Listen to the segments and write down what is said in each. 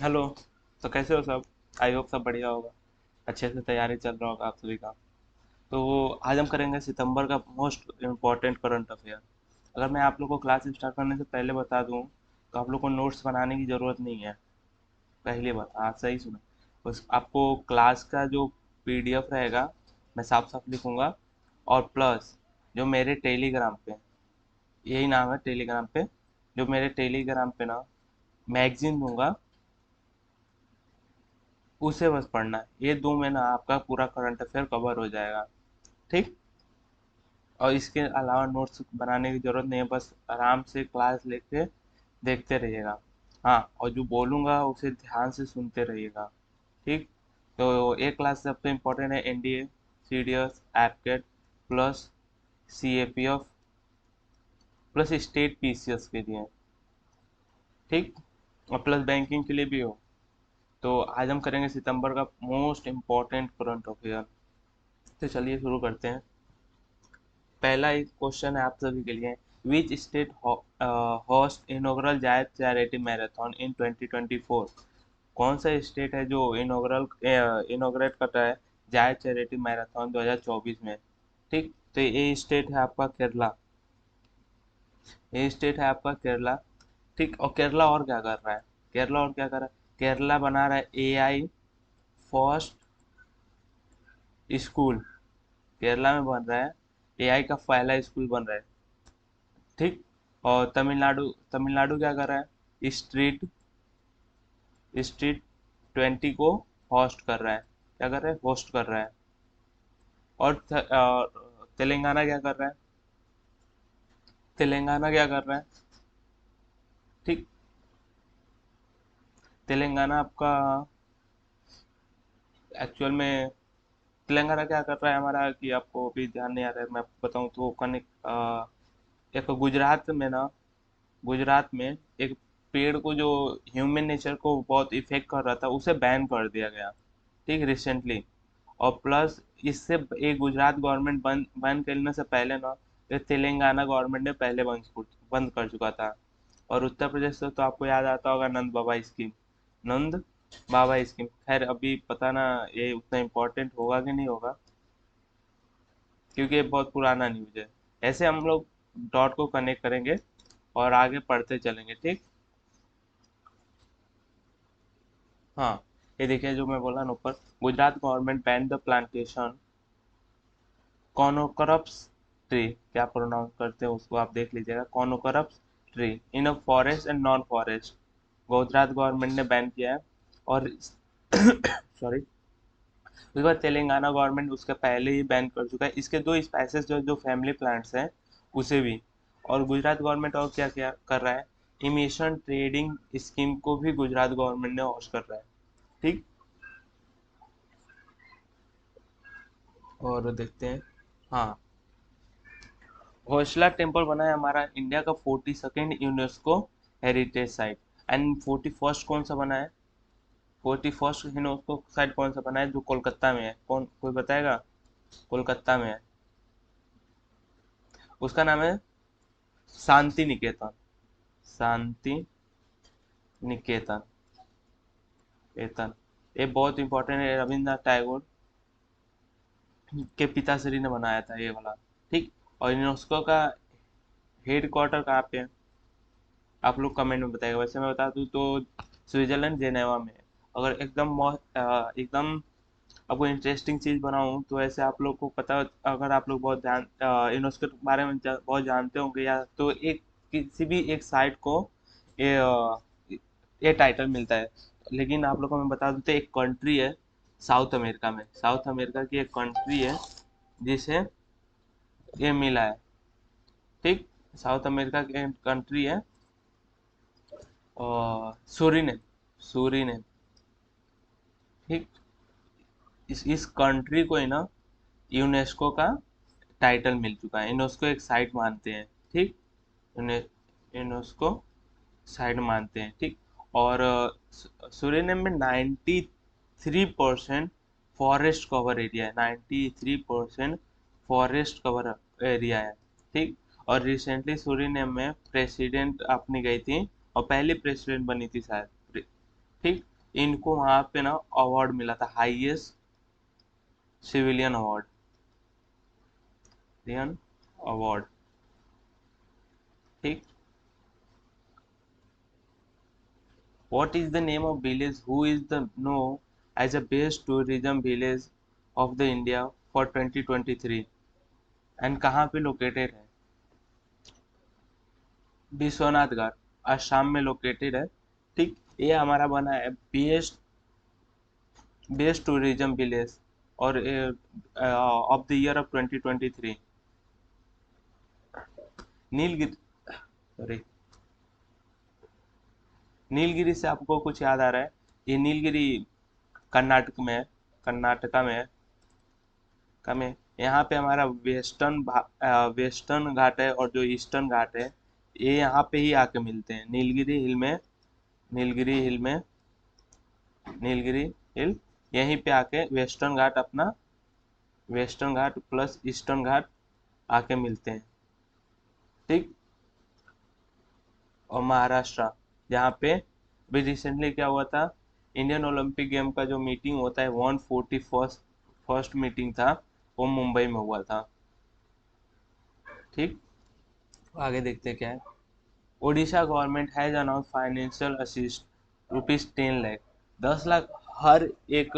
Hello. तो कैसे हो सब? आई होप सब बढ़िया होगा। अच्छे से तैयारी चल रहा होगा आप सभी का। तो आज हम करेंगे सितंबर का मोस्ट इम्पोर्टेंट करंट अफेयर। अगर मैं आप लोग को क्लास स्टार्ट करने से पहले बता दूं तो आप लोग को नोट्स बनाने की ज़रूरत नहीं है। पहली बात, हाँ सही सुना। बस आपको क्लास का जो पीडीएफ रहेगा मैं साफ साफ लिखूंगा। और प्लस जो मेरे टेलीग्राम पे, यही नाम है टेलीग्राम पे, जो मेरे टेलीग्राम पे ना मैगजीन दूंगा, उसे बस पढ़ना है। ये दो में ना आपका पूरा करंट अफेयर कवर हो जाएगा। ठीक। और इसके अलावा नोट्स बनाने की जरूरत नहीं है, बस आराम से क्लास लेके देखते रहिएगा। हाँ, और जो बोलूँगा उसे ध्यान से सुनते रहिएगा। ठीक। तो एक क्लास सबसे इम्पोर्टेंट है NDA, CDS, AFCAT, plus CAPF, plus state PCS के लिए। ठीक। और प्लस बैंकिंग के लिए भी हो। तो आज हम करेंगे सितंबर का मोस्ट इम्पोर्टेंट करंट अफेयर। तो चलिए शुरू करते हैं। पहला एक क्वेश्चन है आप सभी के लिए। विच स्टेट होस्ट इनॉग्रल जायद चैरिटी मैराथन इन 2024? कौन सा स्टेट है जो इनॉग्रेट कर रहा है जायद चैरिटी मैराथन 2024 में? ठीक। तो ये स्टेट है आपका केरला। ये स्टेट है आपका केरला। ठीक। और केरला और क्या कर रहा है? केरला और क्या कर रहा है? केरला बना रहा है एआई फर्स्ट स्कूल। केरला में बन रहा है एआई का पहला स्कूल बन रहा है। ठीक। और तमिलनाडु तमिलनाडु क्या कर रहा है? स्ट्रीट स्ट्रीट 20 को होस्ट कर रहा है। क्या कर रहा है? होस्ट कर रहा है। और तेलंगाना क्या कर रहा है? तेलंगाना क्या कर रहा है? ठीक। तेलंगाना आपका एक्चुअल में तेलंगाना क्या कर रहा है हमारा कि आपको अभी ध्यान नहीं आ रहा है। मैं आपको बताऊं तो एक गुजरात में ना, गुजरात में एक पेड़ को जो ह्यूमन नेचर को बहुत इफेक्ट कर रहा था उसे बैन कर दिया गया। ठीक, रिसेंटली। और प्लस इससे एक गुजरात गवर्नमेंट बंद बंद करने से पहले ना ये तेलंगाना गवर्नमेंट ने पहले बंद कर चुका था। और उत्तर प्रदेश से तो आपको याद आता होगा नंद बाबा स्कीम। नंद बाबा स्कीम, खैर अभी पता ना ये उतना इम्पोर्टेंट होगा कि नहीं होगा, क्योंकि ये बहुत पुराना न्यूज है। ऐसे हम लोग डॉट को कनेक्ट करेंगे और आगे पढ़ते चलेंगे। ठीक। हाँ, ये देखिए जो मैं बोला ना ऊपर, Gujarat government ban the plantation conocarpus tree, क्या प्रोनाउंस करते हैं उसको आप देख लीजिएगा, conocarpus tree in a forest and non forest. Gujarat government ने बैन किया है। और सॉरी, उसके बाद तेलंगाना गवर्नमेंट उसके पहले ही बैन कर चुका है इसके दो स्पाइसेस जो जो फैमिली प्लांट्स हैं उसे भी। और गुजरात गवर्नमेंट और क्या क्या कर रहा है, इमिशन ट्रेडिंग स्कीम को भी गुजरात गवर्नमेंट ने होस्ट कर रहा है। ठीक। और देखते हैं। हाँ, होशला टेम्पल बना है हमारा इंडिया का 42nd UNESCO heritage site. And 41st कौन सा बना है? 41st यूनेस्को साइट कौन सा बना है जो कोलकाता में है? कौन, कोई बताएगा? कोलकाता में है। उसका नाम है शांति निकेतन। शांति निकेतन वेतन। ये बहुत इंपॉर्टेंट है, रविंद्रनाथ टैगोर के पिताश्री ने बनाया था ये वाला। ठीक। और यूनेस्को का हेड क्वार्टर कहाँ पे है? आप लोग कमेंट में बताइएगा। वैसे मैं बता दूं तो स्विट्जरलैंड जेनेवा में है। अगर एकदम आपको इंटरेस्टिंग चीज बनाऊं तो ऐसे आप लोग को पता, अगर आप लोग बहुत ध्यान यूनेस्को के बारे में बहुत जानते होंगे, या तो एक किसी भी एक साइट को ये ये टाइटल मिलता है। लेकिन आप लोग को मैं बता दूं तो एक कंट्री है साउथ अमेरिका में, साउथ अमेरिका की एक कंट्री है जिसे ये मिला है। ठीक। साउथ अमेरिका की कंट्री है और सूरीनेम। सूरीनेम। ठीक। इस कंट्री को है ना यूनेस्को का टाइटल मिल चुका है। यूनेस्को एक साइट मानते हैं। ठीक। यूने- यूनेस्को साइट मानते हैं। ठीक। और सूरीनेम में 93% फॉरेस्ट कवर एरिया है। 93% फॉरेस्ट कवर एरिया है। ठीक। और रिसेंटली सूरीनेम में प्रेसिडेंट अपनी गई थी और पहली प्रेसिडेंट बनी थी शायद। ठीक। इनको वहां पे ना अवार्ड मिला था, highest civilian award, civilian award. ठीक। What is the name of village who is the known as a best tourism village of the India for 2023 and कहाँ पे लोकेटेड है? विश्वनाथ घाट, आसाम में लोकेटेड है। ठीक। ये हमारा बना है बेस्ट बेस्ट टूरिज्म विलेज और of the year of 2023। Nilgiri, sorry, Nilgiri से आपको कुछ याद आ रहा है? ये नीलगिरी कर्नाटक में है, कर्नाटका में है, कम है। यहाँ पे हमारा वेस्टर्न घाट है और जो ईस्टर्न घाट है ये यहाँ पे ही आके मिलते हैं, नीलगिरी हिल में। नीलगिरी हिल में, नीलगिरी हिल यहीं पे आके वेस्टर्न घाट अपना, वेस्टर्न घाट प्लस ईस्टर्न घाट आके मिलते हैं। ठीक। और महाराष्ट्र, जहाँ पे भी रिसेंटली क्या हुआ था, इंडियन ओलंपिक गेम का जो मीटिंग होता है 141st फर्स्ट मीटिंग था, वो मुंबई में हुआ था। ठीक। आगे देखते हैं क्या है। Odisha government has announce financial assist ₹10 lakh, 10 lakh हर एक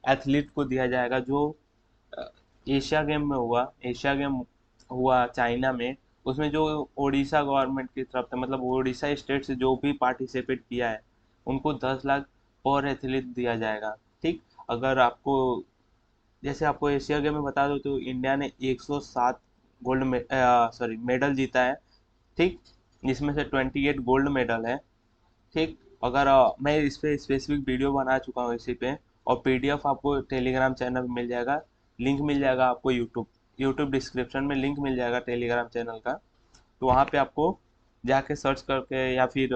एथलीट को दिया जाएगा जो एशिया गेम में हुआ, एशिया गेम हुआ चाइना में, उसमें जो ओडिशा गवर्नमेंट की तरफ से, मतलब ओडिशा स्टेट से जो भी पार्टिसिपेट किया है उनको 10 लाख पर एथलीट दिया जाएगा। ठीक। अगर आपको, जैसे आपको एशिया गेम में बता दो तो इंडिया ने 107 गोल्ड में, सॉरी, मेडल जीता है। ठीक। जिसमें से 28 गोल्ड मेडल है। ठीक। अगर मैं इस पे स्पेसिफिक वीडियो बना चुका हूँ इसी पे, और पीडीएफ आपको टेलीग्राम चैनल में मिल जाएगा, लिंक मिल जाएगा आपको यूट्यूब, यूट्यूब डिस्क्रिप्शन में लिंक मिल जाएगा टेलीग्राम चैनल का। तो वहाँ पे आपको जाके सर्च करके या फिर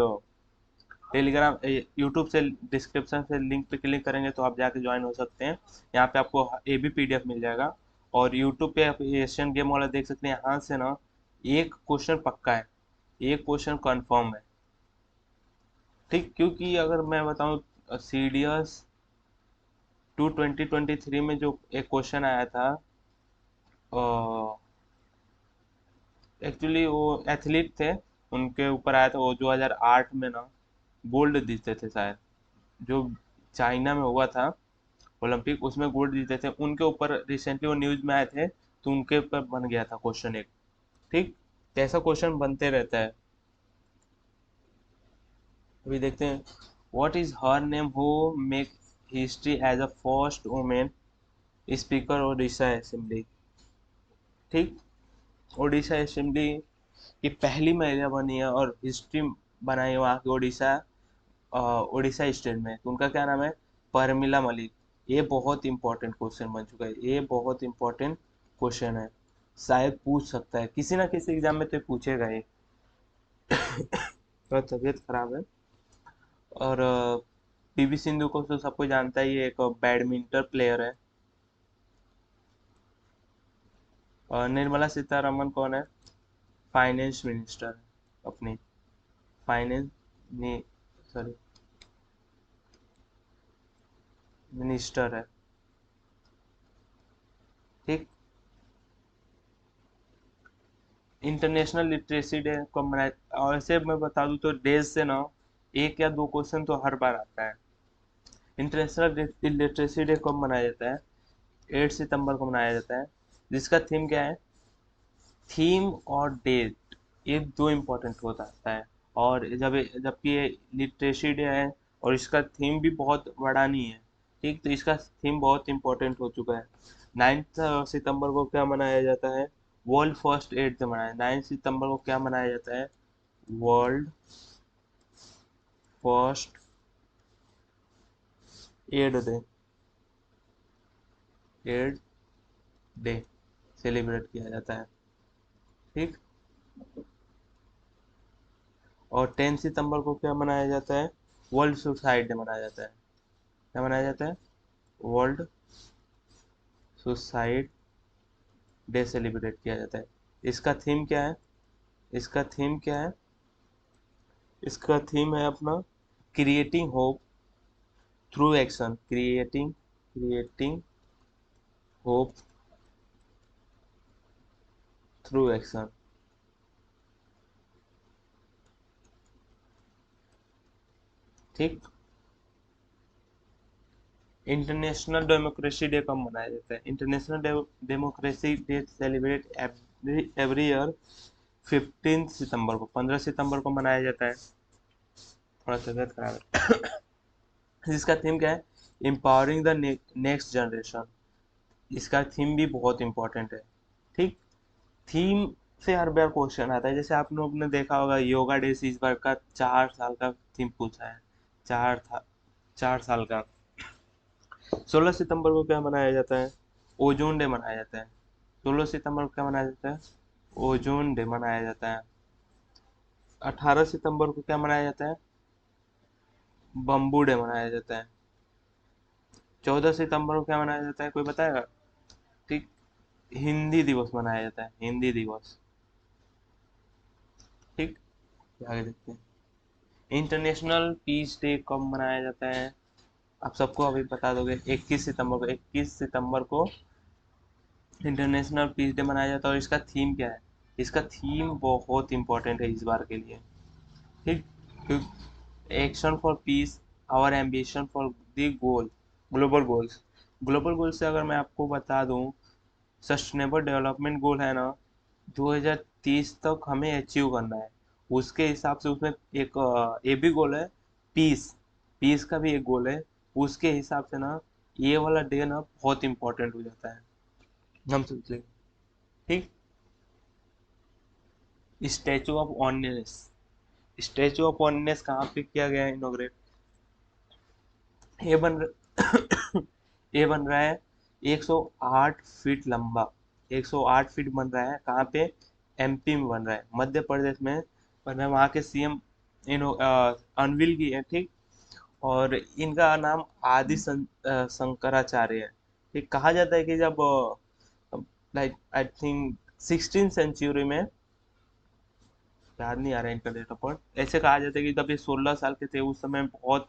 टेलीग्राम यूट्यूब से डिस्क्रिप्शन से लिंक पे क्लिक करेंगे तो आप जाके ज्वाइन हो सकते हैं। यहाँ पे आपको ये भी पीडीएफ मिल जाएगा। और यूट्यूब पे आप एशियन गेम वाला देख सकते हैं, यहाँ से ना एक क्वेश्चन पक्का है, एक क्वेश्चन कंफर्म है। ठीक। क्योंकि अगर मैं बताऊं सीडीएस 2023 में जो एक क्वेश्चन आया था, एक्चुअली वो एथलीट थे, उनके ऊपर आया था, वो 2008 में ना गोल्ड जीते थे शायद, जो चाइना में हुआ था ओलंपिक, उसमें गोल्ड जीते थे, उनके ऊपर रिसेंटली वो न्यूज में आए थे, तो उनके ऊपर बन गया था क्वेश्चन एक। ठीक। तो ऐसा क्वेश्चन बनते रहता है। अभी देखते हैं, what is her name who make history as a first women speaker Odisha assembly. ठीक। ओडिशा असेंबली की पहली महिला बनी है और हिस्ट्री बनाई है वहाँ की, उड़ीसा स्टेट में। तो उनका क्या नाम है? परमिला मलिक। ये बहुत इंपॉर्टेंट क्वेश्चन बन चुका है, ये बहुत इंपॉर्टेंट क्वेश्चन है, शायद पूछ सकता है किसी ना किसी एग्जाम में, तो ये पूछेगा ही। तो तबीयत खराब है। और पीवी सिंधु को तो सबको जानता है, ये एक बैडमिंटन प्लेयर है। और निर्मला सीतारमन कौन है? फाइनेंस मिनिस्टर है अपनी, फाइनेंस, सॉरी, मिनिस्टर है। ठीक। इंटरनेशनल लिटरेसी डे कब मनाया, और ऐसे मैं बता दूं तो डेज से ना एक या दो क्वेश्चन तो हर बार आता है। इंटरनेशनल लिटरेसी डे कब मनाया जाता है? 8 सितंबर को मनाया जाता है। जिसका थीम क्या है? थीम और डेट, ये दो इम्पोर्टेंट हो जाता है। और जबकि ये लिटरेसी डे है और इसका थीम भी बहुत बड़ा नहीं है। ठीक। तो इसका थीम बहुत इम्पोर्टेंट हो चुका है। 9 सितंबर को क्या मनाया जाता है? वर्ल्ड फर्स्ट एड डे मनाया, 9 सितंबर को क्या मनाया जाता है? World first aid day, aid day celebrate किया जाता है। ठीक। और 10 सितंबर को क्या मनाया जाता है? वर्ल्ड सुसाइड डे मनाया जाता है। क्या मनाया जाता है? वर्ल्ड सुसाइड डे सेलिब्रेट किया जाता है। इसका थीम क्या है? इसका थीम क्या है? इसका थीम है अपना creating hope through action, creating hope through action. ठीक। इंटरनेशनल डेमोक्रेसी डे कब मनाया जाता है? International democracy day celebrate every year 15 सितंबर को, 15 सितंबर को मनाया जाता है। थोड़ा तबियत खराब है। इसका थीम क्या है? Empowering the next generation. इसका थीम भी बहुत इंपॉर्टेंट है। ठीक। थीम से हर बार क्वेश्चन आता है, जैसे आप लोग ने देखा होगा योगा डे से इस बार का 4 साल का थीम पूछा है। 4 साल का। 16 सितंबर को क्या मनाया जाता है? ओजोन डे मनाया जाता है। 16 सितंबर को क्या मनाया जाता है? ओजोन डे मनाया जाता है। 18 सितंबर को क्या मनाया जाता है? बम्बू डे मनाया जाता है। 14 सितंबर को क्या मनाया जाता है, कोई बताएगा? ठीक। हिंदी दिवस मनाया जाता है, हिंदी दिवस। ठीक। आगे देखते हैं। इंटरनेशनल पीस डे कब मनाया जाता है? आप सबको अभी बता दोगे। 21 सितंबर को, 21 सितंबर को इंटरनेशनल पीस डे मनाया जाता है। और इसका थीम क्या है? इसका थीम बहुत इंपॉर्टेंट है इस बार के लिए। ठीक। Action for peace, our ambition for the goal, global goals. Global goal से अगर मैं आपको बता दूं, सस्टेनेबल डेवलपमेंट गोल है ना, 2030 तक हमें अचीव करना है। उसके हिसाब से उसमें एक ये भी गोल है, पीस। पीस का भी एक गोल है। उसके हिसाब से ना ये वाला डे ना बहुत इंपॉर्टेंट हो जाता है, हम सोचे। ठीक। स्टैचू ऑफ ऑनेस, स्टैचू ऑफ ऑनेस कहाँ पे किया गया है इनॉग्रेट? ये बन ये बन रहा है 108 फीट लंबा। 108 फीट बन रहा है, कहाँ पे? एमपी में बन रहा है, मध्य प्रदेश में बन रहा है। वहाँ के सीएम इनो अनविल की है। ठीक। और इनका नाम शंकराचार्य है। ठीक। कहा जाता है कि जब लाइक आई थिंक 16 सेंचुरी में, याद नहीं आ रहा है इनका डेट ऑफ बर्थ, ऐसे कहा जाता है कि जब ये 16 साल के थे उस समय बहुत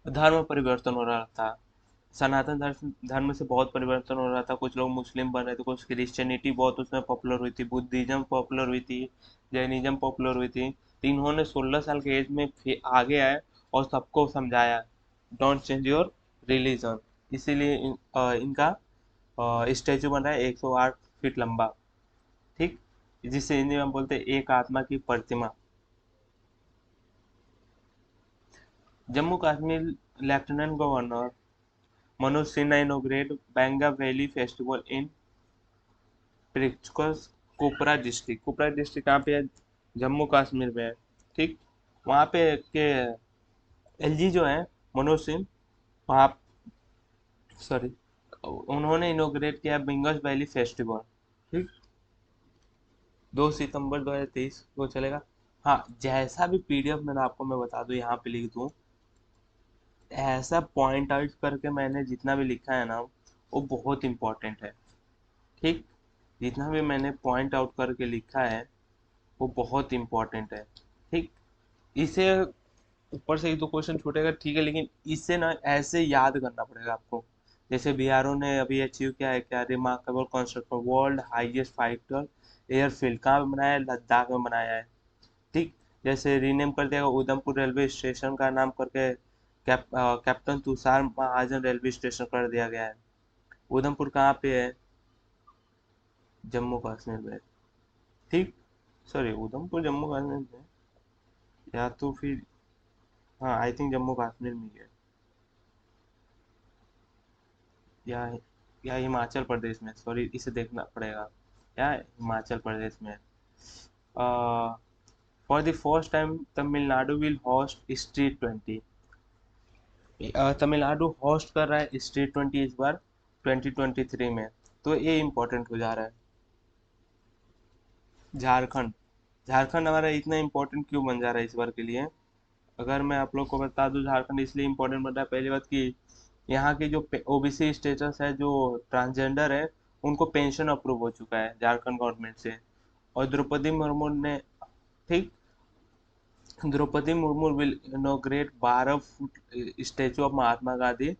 धर्म परिवर्तन हो रहा था। सनातन धर्म से बहुत परिवर्तन हो रहा था। कुछ लोग मुस्लिम बन रहे थे, कुछ क्रिश्चियनिटी बहुत उसमें पॉपुलर हुई थी, बुद्धिज्म पॉपुलर हुई थी, जैनिज्म पॉपुलर हुई थी। तो इन्होंने 16 साल के एज में फिर आगे आए और सबको समझाया, डोंट चेंज योर रिलीजन। इसीलिए इनका स्टेचू बन रहा है 108 फीट लंबा। ठीक। जिसे हिंदी में हम बोलते हैं एक आत्मा की प्रतिमा। Jammu Kashmir lieutenant governor Manoj Sinha inaugurate Bangus valley festival in प्रिक्स कोपरा डिस्ट्रिक्ट। कोपरा डिस्ट्रिक्ट कहाँ पे है? जम्मू कश्मीर में है। ठीक। वहाँ पे के एलजी जो है, मनोज सिंह, वहाँ, सॉरी, उन्होंने इनोग्रेट किया बिंगस वैली फेस्टिवल। ठीक। 2 सितंबर 2023 को चलेगा। हाँ, जैसा भी पीडीएफ मैंने आपको मैं बता दूं, यहाँ पे लिख दूं, ऐसा पॉइंट आउट करके मैंने जितना भी लिखा है ना वो बहुत इंपॉर्टेंट है। ठीक। जितना भी मैंने पॉइंट आउट करके लिखा है वो बहुत इंपॉर्टेंट है। ठीक। इसे ऊपर से एक दो क्वेश्चन छूटेगा, ठीक है, लेकिन इसे ना ऐसे याद करना पड़ेगा आपको। जैसे बिहारों ने अभी अचीव किया है, क्या remarkable construct world highest fighter airfield कहाँ पे बनाया है? लद्दाख में बनाया है। ठीक। जैसे रीनेम कर दिया उधमपुर रेलवे स्टेशन का नाम करके कैप्टन तुषार महाजन रेलवे स्टेशन कर दिया गया है। उधमपुर कहाँ पे है? जम्मू कश्मीर में। ठीक। सॉरी, उधमपुर जम्मू कश्मीर में, या तो फिर, हाँ आई थिंक जम्मू कश्मीर में ही है, या हिमाचल प्रदेश में, सॉरी इसे देखना पड़ेगा, या हिमाचल प्रदेश में। For the first time Tamil Nadu will host street 20। Tamil Nadu host कर रहा है स्ट्रीट 20 इस बार 2023 में। तो ये इम्पोर्टेंट हो जा रहा है। झारखंड, झारखंड हमारा इतना इम्पोर्टेंट क्यों बन जा रहा है इस बार के लिए? अगर मैं आप लोग को बता दूं, झारखंड इसलिए इम्पोर्टेंट बन रहा है, पहली बात कि यहाँ की जो ओबीसी स्टेटस है, जो ट्रांसजेंडर है, उनको पेंशन अप्रूव हो चुका है झारखंड गवर्नमेंट से। और द्रौपदी मुर्मू ने, ठीक, Droupadi Murmu will inaugurate 12 foot statue of Mahatma Gandhi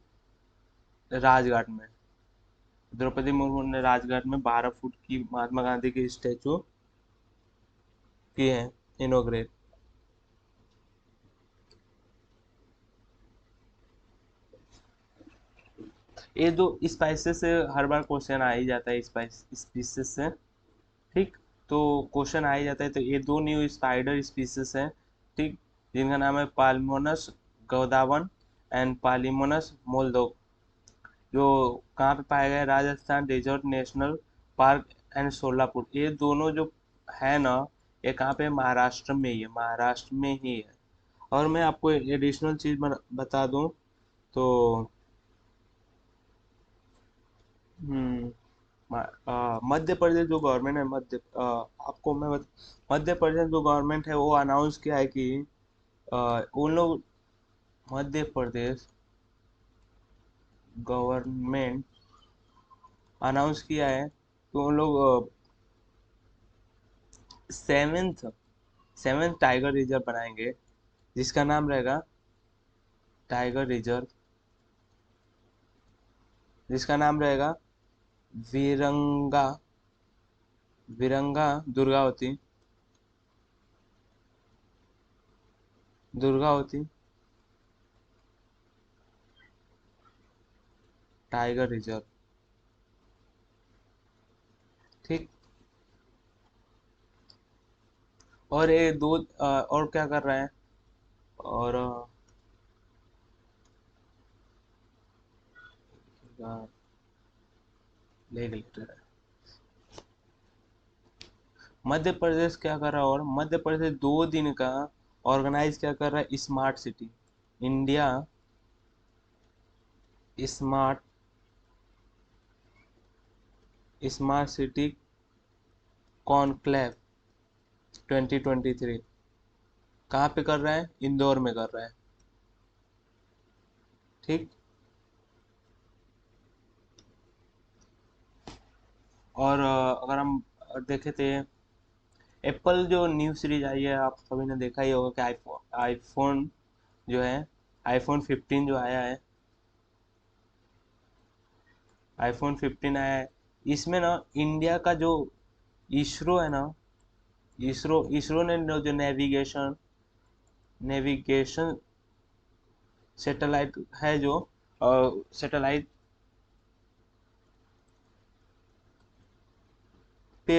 Rajghat में। द्रौपदी मुर्मू ने राजघाट में 12 फुट की महात्मा गांधी की स्टेचू की है इनॉग्रेट। ये दो स्पाइसेस से हर बार क्वेश्चन आ ही जाता है, स्पाइस स्पीसीज से। ठीक, तो क्वेश्चन आ ही जाता है। तो ये दो न्यू स्पाइडर स्पीसीज हैं, ठीक, जिनका नाम है पाल्मोनस गौदावन एंड पालिमोनस मोल्डोक, जो कहाँ पे पाया गया है? Rajasthan desert national park and Solapur. ये दोनों जो है ना, ये कहाँ पे? महाराष्ट्र में ही है, महाराष्ट्र में ही है। और मैं आपको एडिशनल चीज बता दूं तो हम्म, मध्य प्रदेश जो गवर्नमेंट है, आपको मध्य प्रदेश जो गवर्नमेंट है वो अनाउंस किया है कि उन लोग, मध्य प्रदेश गवर्नमेंट अनाउंस किया है कि उन लोग सेवेंथ सेवेंथ टाइगर रिजर्व बनाएंगे, जिसका नाम रहेगा टाइगर रिजर्व, जिसका नाम रहेगा वीरंगा वीरंगा दुर्गावती दुर्गावती टाइगर रिजर्व। ठीक, और ये दो और क्या कर रहे हैं? और लेगिस्लेटर है। मध्य प्रदेश क्या कर रहा है? और मध्य प्रदेश 2 दिन का ऑर्गेनाइज क्या कर रहा है? Smart city India smart smart city conclave 2023। कहाँ पे कर रहा है? इंदौर में कर रहा है। ठीक, और अगर हम देखे थे, एप्पल जो न्यू सीरीज आई है, आप सभी ने देखा ही होगा कि आईफोन आईफोन जो है, आईफोन 15 जो आया है, आईफोन 15 आया है। इसमें ना इंडिया का जो इसरो है ना, इसरो ने जो नेविगेशन सैटेलाइट है, जो सैटेलाइट पे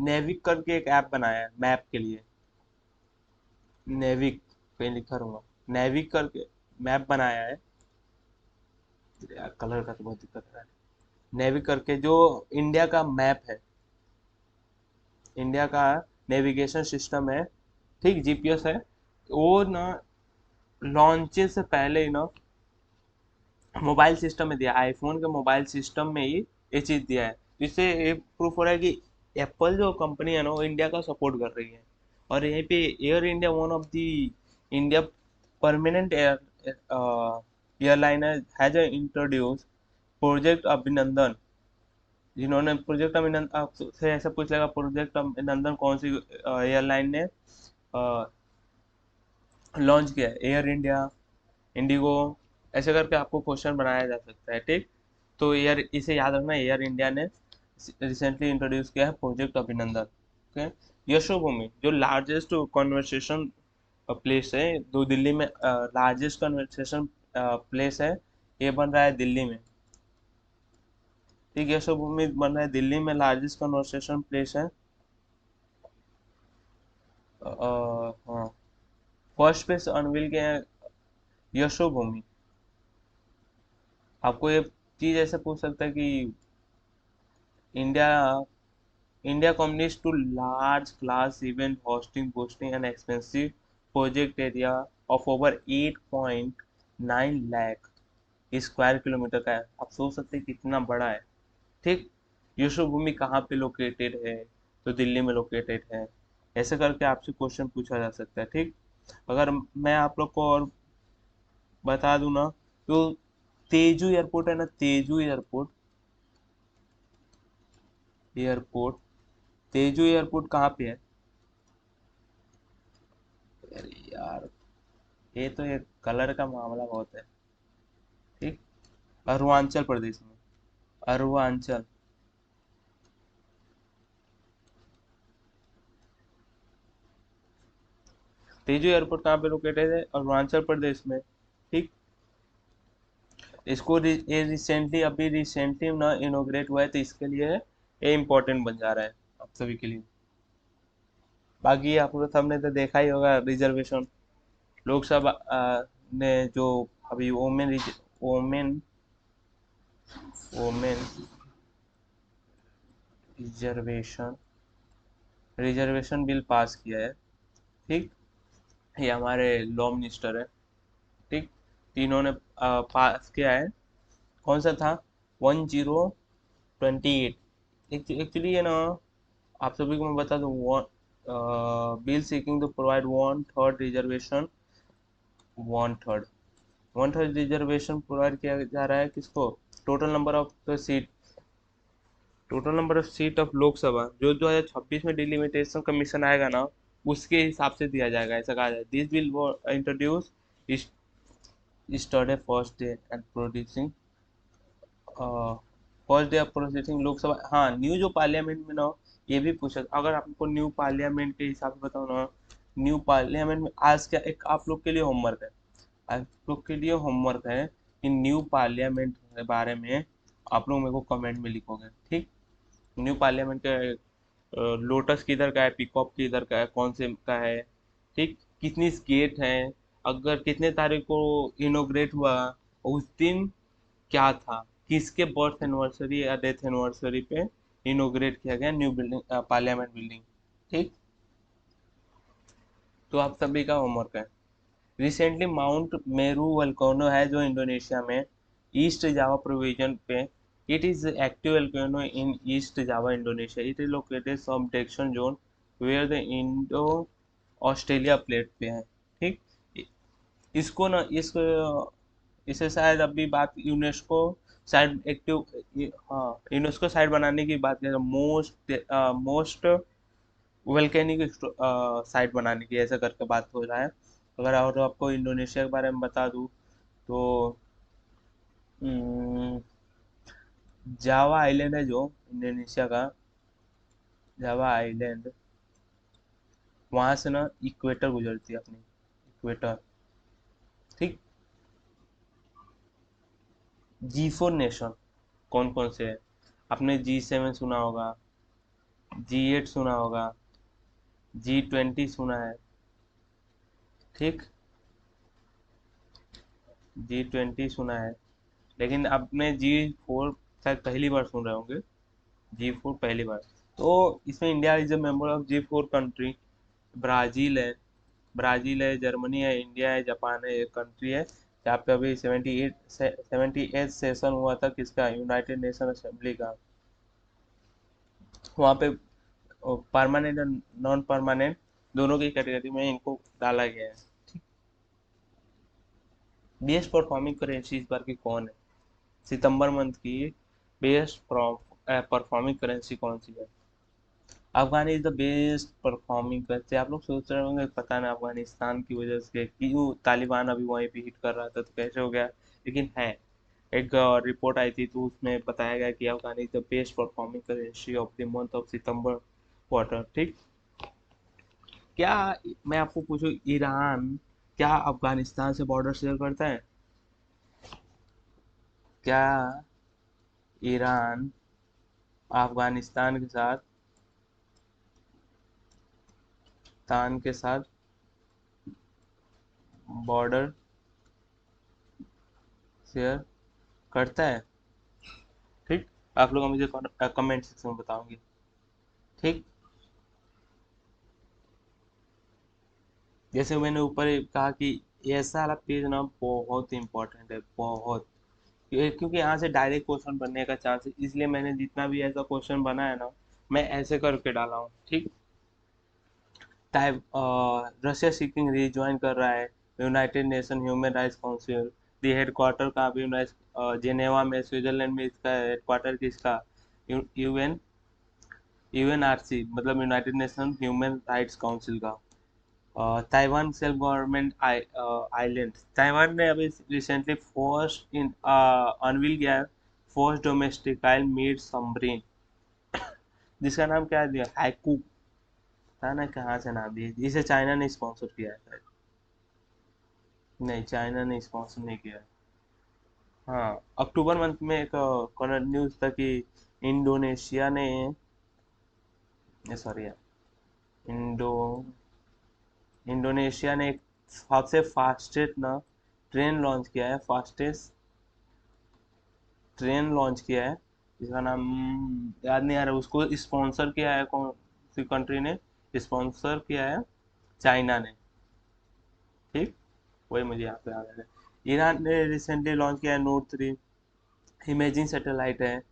नेविक करके एक ऐप बनाया है मैप के लिए। नेविक पे लिखा रहूंगा, नेविक करके मैप बनाया है। यार कलर का तो बहुत दिक्कत है। नेविक करके जो इंडिया का मैप है, इंडिया का नेविगेशन सिस्टम है, ठीक, जीपीएस है, वो ना लॉन्चेस से पहले ही ना मोबाइल सिस्टम में दिया, आईफोन के मोबाइल सिस्टम में ही ये चीज़ दिया है। तो इससे ये प्रूफ हो रहा है कि एप्पल जो कंपनी है ना, वो इंडिया का सपोर्ट कर रही है। और यहीं पे air India one of the India permanent airline has introduce project अभिनंदन, जिन्होंने प्रोजेक्ट अभिनंदन, आपसे ऐसा पूछ लेगा प्रोजेक्ट अभिनंदन कौन सी एयरलाइन ने लॉन्च किया है? एयर इंडिया, इंडिगो, ऐसे करके आपको क्वेश्चन बनाया जा सकता है। ठीक, तो एयर, इसे याद रखना, एयर इंडिया ने रिसेंटली इंट्रोड्यूस किया है प्रोजेक्ट अभिनंदन। ओके, यशोभूमि जो लार्जेस्ट कन्वर्सेशन प्लेस है, दो दिल्ली में लार्जेस्ट कन्वर्सेशन प्लेस है, ये बन रहा है दिल्ली में। ठीक, यशोभूमि बन रहा है दिल्ली में, लार्जेस्ट कन्वर्सेशन प्लेस है। हाँ, फर्स्ट पेज अनवील के हैं यशोभूमि। आपको ये चीज ऐसे पूछ सकता है कि India India commits to large class event hosting, boasting an expensive project area of over 8.9 lakh square kilometre का है। आप सोच सकते हैं कितना बड़ा है। ठीक, यशोभूमि कहाँ पे लोकेटेड है? तो दिल्ली में लोकेटेड है। ऐसे करके आपसे क्वेश्चन पूछा जा सकता है। ठीक, अगर मैं आप लोग को और बता दूं ना, तो तेजू एयरपोर्ट है ना, Tezu airport, airport Tezu airport कहाँ पे है? अरे ये तो एक कलर का मामला बहुत है। ठीक। अरुणाचल प्रदेश में। अरुणाचल। तेजू एयरपोर्ट कहाँ पे लोकेटेड है? अरुणाचल प्रदेश में। ठीक। इसको ये रिसेंटली अभी रिसेंटली ना इनोग्रेट हुआ है, तो इसके लिए ये इम्पोर्टेंट बन जा रहा है आप सभी के लिए। बाकी आप लोग सबने तो देखा ही होगा रिजर्वेशन लोकसभा ने जो अभी women women reservation reservation bill pass किया है। ठीक। ये हमारे लॉ मिनिस्टर है। ठीक। तीनों ने पास किया है। कौन सा था? 1028। एक्चुअली ये ना आप सभी को मैं बता दूं, bill seeking to provide one third reservation. One third one third reservation provide किया जा रहा है किसको? Total number of seat total number of seat of Lok Sabha जो 2026 में डिलिमिटेशन कमीशन आएगा ना, उसके हिसाब से दिया जाएगा, ऐसा कहा जाए। This bill introduce started first day and producing first day of processing Lok Sabha. हाँ, न्यू जो पार्लियामेंट में ना, ये भी पूछा अगर आपको न्यू पार्लियामेंट के हिसाब से बताओ ना। न्यू पार्लियामेंट में आज क्या एक आप लोग के लिए होमवर्क है। आप लोग के लिए होमवर्क है कि न्यू पार्लियामेंट के बारे में आप लोग मेरे को कमेंट में लिखोगे। ठीक। न्यू पार्लियामेंट का लोटस किधर का है, पीकॉक किधर का है, कौन से का है। ठीक। कितनी गेट है, अगर कितने तारीख को इनोग्रेट हुआ, उस दिन क्या था, किसके बर्थ एनिवर्सरी या डेथ एनिवर्सरी पे इनोग्रेट किया गया न्यू बिल्डिंग, पार्लियामेंट बिल्डिंग। ठीक। तो आप सभी का होमवर्क है। रिसेंटली माउंट मेरू वल्केनो है जो इंडोनेशिया में ईस्ट जावा प्रोविजन पे। It is active volcano in east Java Indonesia. It is located subduction zone where the Indo Australia plate पे है। ठीक। इसको ना इसे शायद अभी बात यूनेस्को साइड एक्टिव, हाँ, यूनेस्को साइड बनाने की बात करें, मोस्ट मोस्ट वोल्केनिक साइट बनाने की ऐसा करके बात हो रहा है। अगर और आपको इंडोनेशिया के बारे में बता दूँ तो हम्म, जावा आइलैंड है जो इंडोनेशिया का, जावा आइलैंड, वहां से ना इक्वेटर गुजरती है अपनी, इक्वेटर। ठीक। G4 नेशन कौन कौन से है? आपने G7 सुना होगा, G8 सुना होगा, G20 सुना है। ठीक। G20 सुना है, लेकिन आपने G4 शायद पहली बार सुन रहे होंगे। G4 पहली बार। तो इसमें India is a member of G4 country. Brazil है, ब्राजील है, जर्मनी है, इंडिया है, जापान है, एक कंट्री है जहाँ पे अभी 78 सेशन हुआ था किसका, यूनाइटेड नेशन असेंबली का। वहाँ पे परमानेंट और नॉन परमानेंट दोनों की कैटेगरी में इनको डाला गया है। बेस्ट परफॉर्मिंग करेंसी इस बार की कौन है? सितंबर मंथ की बेस्ट परफॉर्मिंग करेंसी कौन सी है? Afghan is the best performing currency. आप लोग सोच रहे होंगे पता नहीं अफगानिस्तान की वजह से क्यों तालिबान अभी वहीं पे हिट कर रहा था तो कैसे हो गया, लेकिन है। एक रिपोर्ट आई थी तो उसमें बताया गया कि Afghan is the best performing currency of the month of September quarter. ठीक। क्या मैं आपको पूछूं, ईरान क्या अफगानिस्तान से बॉर्डर शेयर करता है? क्या ईरान अफगानिस्तान के साथ तान के साथ बॉर्डर शेयर करता है? ठीक। आप लोग मुझे कमेंट सेक्शन में बताओगे। ठीक। जैसे मैंने ऊपर कहा कि ऐसा वाला पेज ना बहुत इंपॉर्टेंट है, बहुत। क्योंकि यहाँ से डायरेक्ट क्वेश्चन बनने का चांस है, इसलिए मैंने जितना भी ऐसा क्वेश्चन बना है ना, मैं ऐसे करके डाला हूँ। ठीक। टाइप रशिया सीकिंग रीज्वाइन कर रहा है united nation human rights council. The headquarter का भी जेनेवा में, स्विट्जरलैंड में इसका हेडक्वार्टर किसका? यूएनआरसी मतलब united nation human rights council का। Taiwan self government island, Taiwan ने अभी रिसेंटली फर्स्ट इन अनवील किया है फर्स्ट डोमेस्टिकाइल मीट सबमरीन, जिसका नाम क्या दिया, हाइकू, पता ना कहाँ से नाम दिया, इसे चाइना ने स्पॉन्सर किया है शायद। नहीं, चाइना ने स्पॉन्सर नहीं किया है। हाँ, अक्टूबर मंथ में एक करंट न्यूज था कि इंडोनेशिया ने, सॉरी यार, इंडो इंडोनेशिया ने एक सबसे फास्टेस्ट ना ट्रेन लॉन्च किया है, फास्टेस्ट ट्रेन लॉन्च किया है, जिसका नाम याद नहीं आ रहा, उसको स्पॉन्सर किया है कौन सी कंट्री ने, स्पॉन्सर किया है चाइना ने। ठीक, वही मुझे यहाँ पे आ रहा है। ईरान ने रिसेंटली लॉन्च किया है नोट 3 इमेजिंग सैटेलाइट है।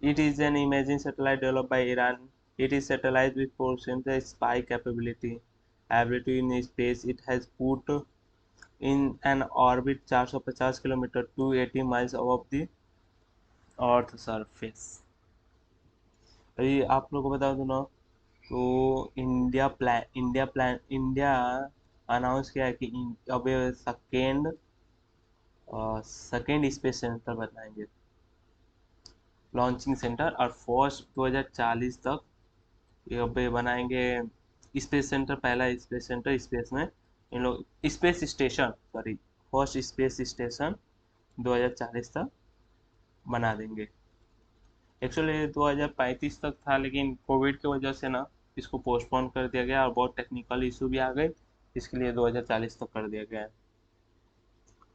It is an imaging satellite developed by Iran. It is satellite with percentage spy capability ability in space. It has put in an orbit 450 kilometre 280 miles above the earth surface. अभी आप लोगों को बता दूं ना, तो India announce किया है कि अब सेकेंड स्पेस सेंटर बनाएंगे, लॉन्चिंग सेंटर, और फर्स्ट 2040 तक ये अब बनाएंगे स्पेस सेंटर, पहला स्पेस सेंटर स्पेस में, इन लोग space station, sorry, first space station 2040 तक बना देंगे। एक्चुअली 2035 तक था, लेकिन कोविड की वजह से ना इसको पोस्टपोन कर दिया गया और बहुत टेक्निकल इशू भी आ गए, इसके लिए 2040 तक कर दिया गया है।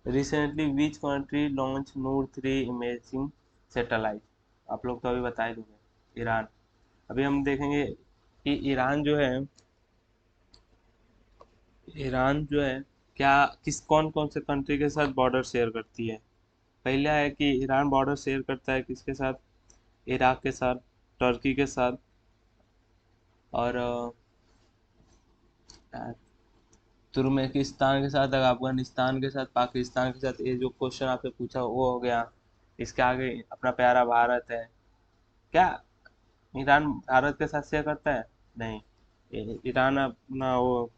Recently which country launch Noor 3 imaging satellite, आप लोग तो अभी बता ही दोगे, ईरान। अभी हम देखेंगे कि ईरान जो है क्या, किस कौन कौन से कंट्री के साथ बॉर्डर शेयर करती है। पहला है कि ईरान बॉर्डर शेयर करता है किसके साथ, इराक के साथ, टर्की के साथ, और तुर्कमेनिस्तान के साथ, अफगानिस्तान के साथ, पाकिस्तान के साथ। ये जो क्वेश्चन आपने पूछा वो हो गया। इसके आगे अपना प्यारा भारत है। क्या ईरान भारत के साथ शेयर करता है? नहीं, ईरान अपना वो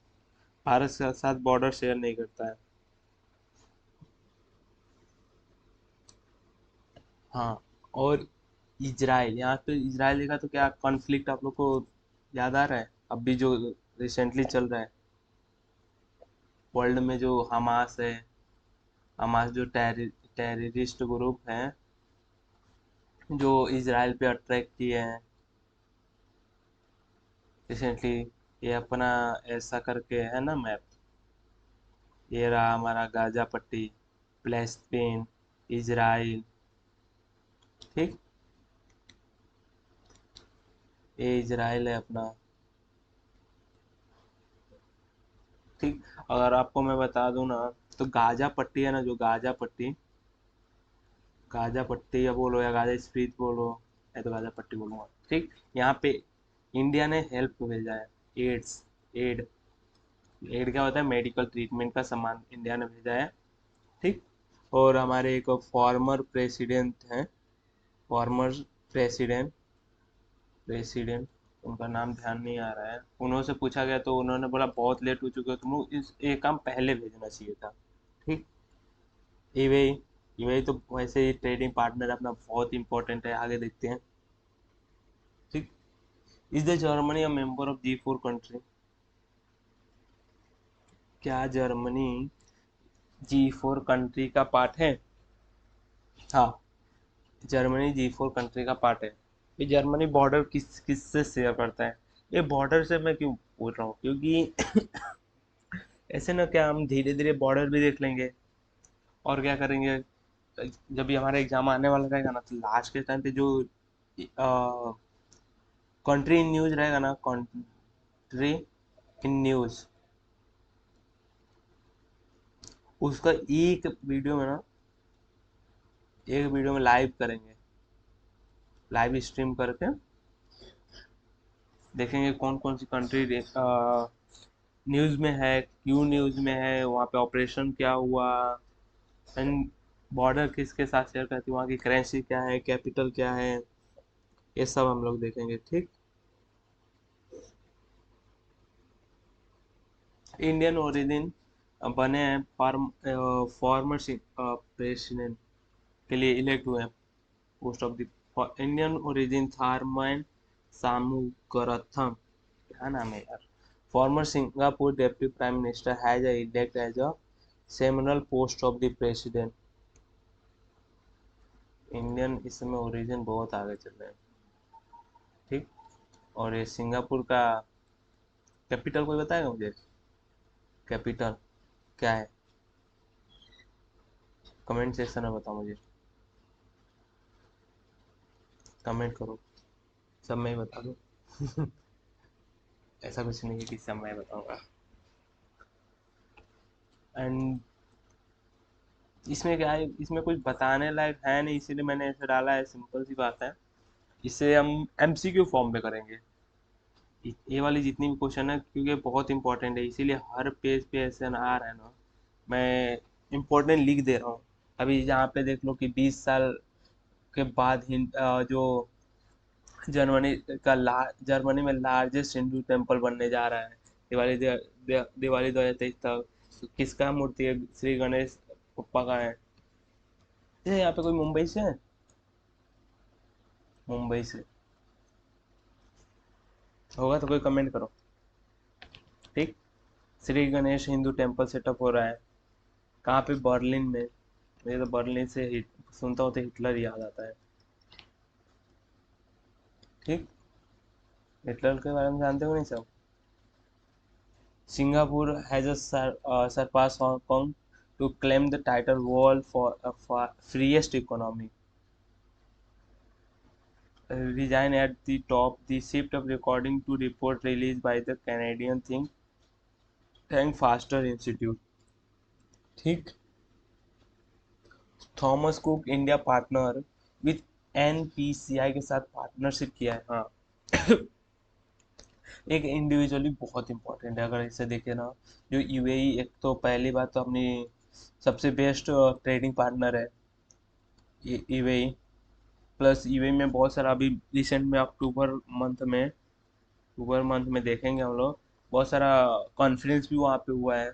भारत के साथ बॉर्डर शेयर नहीं करता है। हाँ, और इजराइल, यहाँ पे इजराइल का तो क्या कॉन्फ्लिक्ट आप लोग को याद आ रहा है, अब भी जो रिसेंटली चल रहा है वर्ल्ड में, जो हमास है, हमास जो टेररिस्ट ग्रुप है, जो इसराइल पे अटैक किए हैं रिसेंटली। ये अपना ऐसा करके है ना मैप, ये रहा हमारा गाजा पट्टी, फिलिस्तीन, इजराइल। ठीक, ये इजराइल है अपना। ठीक, अगर आपको मैं बता दूं ना, तो गाजा पट्टी है ना, जो गाजा पट्टी या बोलो या गाजा स्प्रिट बोलो, या तो गाजा पट्टी बोलूंगा। ठीक, यहाँ पे इंडिया ने हेल्प भेजा है, एड्स, एड, एड क्या होता है, मेडिकल ट्रीटमेंट का सामान इंडिया ने भेजा है। ठीक, और हमारे एक फॉर्मर प्रेसिडेंट हैं, फॉर्मर प्रेसिडेंट प्रेसिडेंट उनका नाम ध्यान नहीं आ रहा है, उन्होंने पूछा गया तो उन्होंने बोला बहुत लेट हो चुके हो तुम लोग, इस ये काम पहले भेजना चाहिए था। ठीक, ईवेई, ईवेई तो वैसे ही ट्रेडिंग पार्टनर अपना बहुत इंपॉर्टेंट है, आगे देखते हैं। ठीक, is the Germany a member of G4 country, क्या जर्मनी G4 कंट्री का पार्ट है? हाँ, जर्मनी G4 कंट्री का पार्ट है। ये जर्मनी बॉर्डर किस किस से शेयर करता है? ये बॉर्डर से मैं क्यों बोल रहा हूँ, क्योंकि ऐसे ना क्या हम धीरे धीरे बॉर्डर भी देख लेंगे, और क्या करेंगे, जब भी हमारा एग्जाम आने वाला रहेगा ना, तो लास्ट के टाइम पे जो कंट्री इन न्यूज रहेगा ना, कंट्री इन न्यूज, उसका एक वीडियो में लाइव करेंगे, लाइव स्ट्रीम करके देखेंगे कौन कौन सी कंट्री न्यूज में है, क्यों न्यूज में है, वहाँ पे ऑपरेशन क्या हुआ, एंड बॉर्डर किसके साथ शेयर करती है, वहाँ की करेंसी क्या है, कैपिटल क्या है, ये सब हम लोग देखेंगे। ठीक, इंडियन ओरिजिन बने हैं फॉर्मर प्रेसिडेंट के लिए इलेक्ट हुए हैं post of the Indian origin Tharman Shanmugaratnam, क्या नाम है यार, former Singapore deputy prime minister has elect as a seminal post of the president. Indian इस समय ओरिजिन बहुत आगे चल रहे हैं। ठीक। और ये सिंगापुर का कैपिटल कोई बताएगा मुझे? कैपिटल क्या है? कमेंट सेक्शन में बताओ मुझे, कमेंट करो, सब मैं ही बता दूँ। ऐसा कुछ नहीं है कि सब मैं बताऊंगा। एंड इसमें क्या है, इसमें कुछ बताने लायक है नहीं, इसीलिए मैंने ऐसे डाला है, सिंपल सी बात है। इसे हम एमसीक्यू फॉर्म में करेंगे, ये वाली जितनी भी क्वेश्चन है, क्योंकि बहुत इंपॉर्टेंट है, इसीलिए हर पेज पे ऐसे आ रहा है ना, मैं इम्पोर्टेंट लिख दे रहा हूँ। अभी यहाँ पे देख लो कि 20 साल के बाद जो जर्मनी जर्मनी में लार्जेस्ट हिंदू टेम्पल बनने जा रहा है दिवाली दिवाली 2023 तक। तो किसका मूर्ति है? श्री गणेश पप्पा का है। ये यहाँ पे कोई मुंबई से है? मुंबई से होगा तो कोई कमेंट करो। ठीक। श्री गणेश हिंदू टेम्पल सेटअप हो रहा है कहाँ पे? बर्लिन में। मुझे तो बर्लिन से सुनता हूँ तो हिटलर याद आता है। ठीक। हिटलर के बारे में जानते हो नहीं सब? Singapore has surpassed Hong Kong to claim the title world for a freest economy. Resign at the top. The shift of recording to report released by the Canadian think faster institute. ठीक। Thomas cook India partner with NPCI के साथ partnership किया है। हाँ। एक individually बहुत important है अगर इसे देखें ना, जो यूएई, एक तो पहली बात तो अपनी सबसे बेस्ट ट्रेडिंग पार्टनर है यूएई। प्लस यूएई में बहुत सारा अभी रिसेंट में अक्टूबर मंथ में देखेंगे हम लोग, बहुत सारा कॉन्फ्रेंस भी वहाँ पे हुआ है।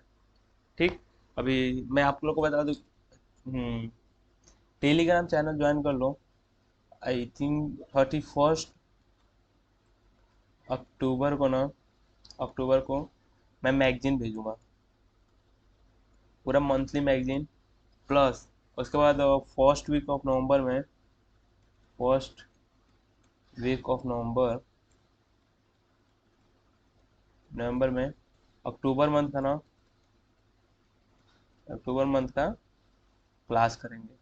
ठीक। अभी मैं आप लोग को बता दूँ, टेलीग्राम चैनल ज्वाइन कर लो। आई थिंक 31 अक्टूबर को ना, अक्टूबर को मैं मैगजीन भेजूंगा, पूरा मंथली मैगजीन। प्लस उसके बाद फर्स्ट वीक ऑफ नवंबर में अक्टूबर मंथ का ना, अक्टूबर मंथ का क्लास करेंगे।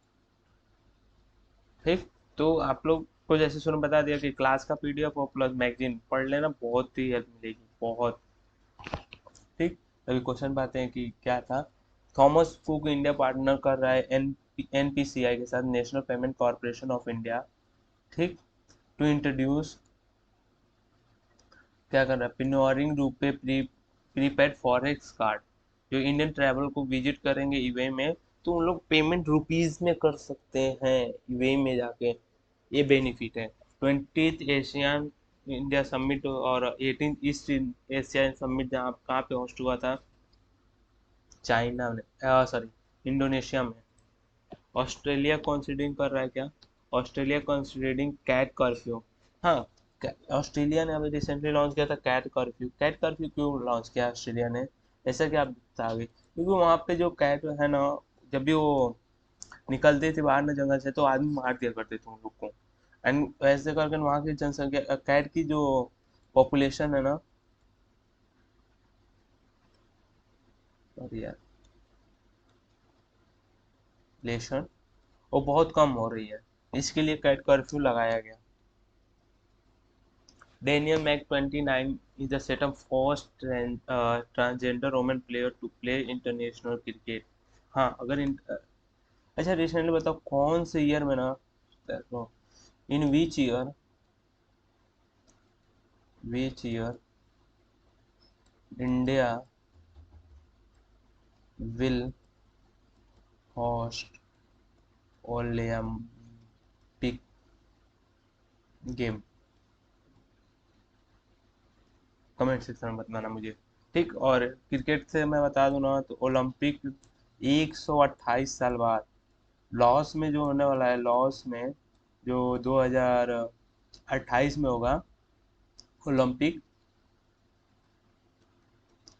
ठीक। तो आप लोग को जैसे सुन बता दिया कि क्लास का पीडीएफ और प्लस मैगजीन पढ़ लेना, बहुत ही हेल्प मिलेगी, बहुत। ठीक। अभी क्वेश्चन पे आते हैं कि क्या था। थॉमस कुक इंडिया पार्टनर कर रहा है एनपीसीआई के साथ, national payment corporation of India. ठीक। टू इंट्रोड्यूस, क्या कर रहा है, पिनोरिंग रुपए प्रीपेड फॉरेक्स कार्ड। जो इंडियन ट्रैवल को विजिट करेंगे यूएई में, तो उन लोग पेमेंट रुपीज में कर सकते हैं यूएई में जाके, ये बेनिफिट है। 20th एशियन इंडिया समिट और 18th ईस्ट एशिया समिट जहाँ कहाँ पे होस्ट हुआ था? चाइना में, सॉरी, इंडोनेशिया में। ऑस्ट्रेलिया कंसिडरिंग कर रहा है क्या? Australia considering cat curfew. हाँ। ऑस्ट्रेलिया ने अभी रिसेंटली लॉन्च किया था कैट कर्फ्यू। कैट कर्फ्यू क्यों लॉन्च किया ऑस्ट्रेलिया ने? ऐसा क्या बता आगे? क्योंकि वहाँ पे जो कैट है ना, जब भी वो निकलते थे बाहर ना जंगल से, तो आदमी मार दिया करते थे उन लोग को। एंड ऐसे करके वहाँ की जनसंख्या, कैट की जो पॉपुलेशन है ना, सॉरी यार, लेशन, वो बहुत कम हो रही है, इसके लिए कैट कर्फ्यू लगाया गया। Daniel Mac 29 is the set of first transgender woman player to play international cricket. हाँ अगर अच्छा रिसेंटली बताओ कौन से ईयर में ना, देखो, in which year India will host Olympic game? Comment section में बताना मुझे। ठीक। और क्रिकेट से मैं बता दूं ना तो ओलंपिक 128 साल बाद लॉस में जो होने वाला है, लॉस में जो 2028 में होगा ओलंपिक,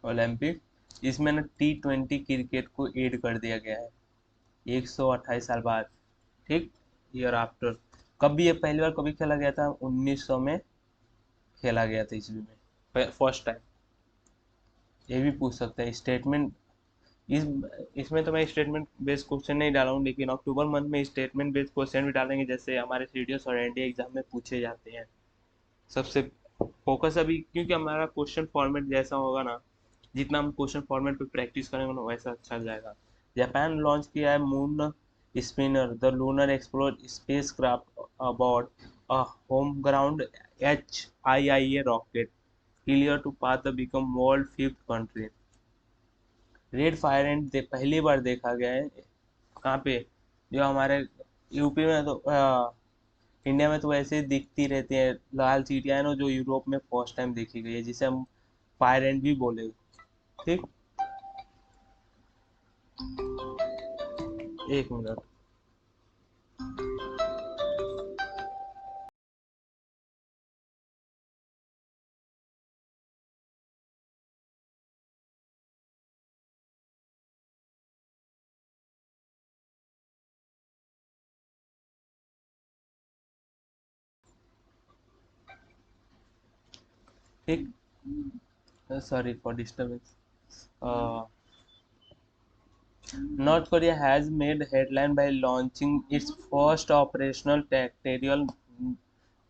ओलंपिक इसमें ना T20 क्रिकेट को ऐड कर दिया गया है 128 साल बाद। ठीक। Year after. कब ये पहली बार कभी खेला गया था? 1900 में खेला गया था, ईस्वी में फर्स्ट टाइम। ये भी पूछ सकते हैं स्टेटमेंट। इस इसमें तो मैं स्टेटमेंट बेस्ड क्वेश्चन नहीं डाला हूँ, लेकिन अक्टूबर मंथ में स्टेटमेंट बेस्ड क्वेश्चन भी डालेंगे, जैसे हमारे सीडीएस और एनडीए एग्जाम में पूछे जाते हैं। सबसे फोकस अभी, क्योंकि हमारा क्वेश्चन फॉर्मेट जैसा होगा ना, जितना हम क्वेश्चन फॉर्मेट पे प्रैक्टिस करेंगे ना वैसा अच्छा जाएगा। जापान लॉन्च किया है moon sniper the lunar explore spacecraft about a home ground HIIA rocket clear to path the become world fifth country. Red fire and पहली बार देखा गया है कहाँ पे? जो हमारे यूपी में तो इंडिया में तो वैसे ही दिखती रहती है लाल चीटियां ना, जो यूरोप में फर्स्ट टाइम देखी गई है, जिसे हम फायर एंड भी बोले। ठीक। एक मिनट। ठीक। Sorry for disturbance. North Korea has made headline by launching its first operational territorial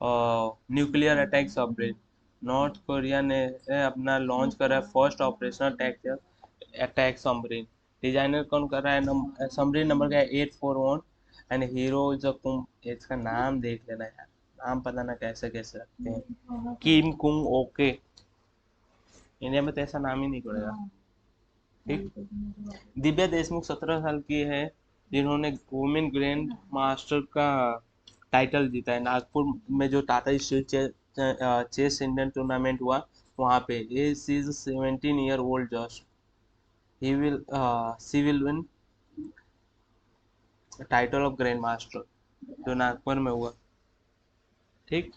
nuclear attack submarine. North Korea ने अपना लॉन्च करा है first operational attack submarine. Designer कौन कर रहा है? सबमरीन नंबर का है 841 एंड हीरो इज इसका नाम देख लेना यार, नाम पता ना कैसे कैसे रखते हैं। किम कुंग ओके। इंडिया में तो ऐसा नाम ही नहीं पड़ेगा। ठीक। दिव्या देशमुख 17 साल की है, जिन्होंने वुमेन ग्रैंड मास्टर का टाइटल जीता है नागपुर में, जो Tata steel chess Indian tournament हुआ वहाँ पे। ये she is 17 year old just. He will she will win title of grand master, जो नागपुर में हुआ। ठीक।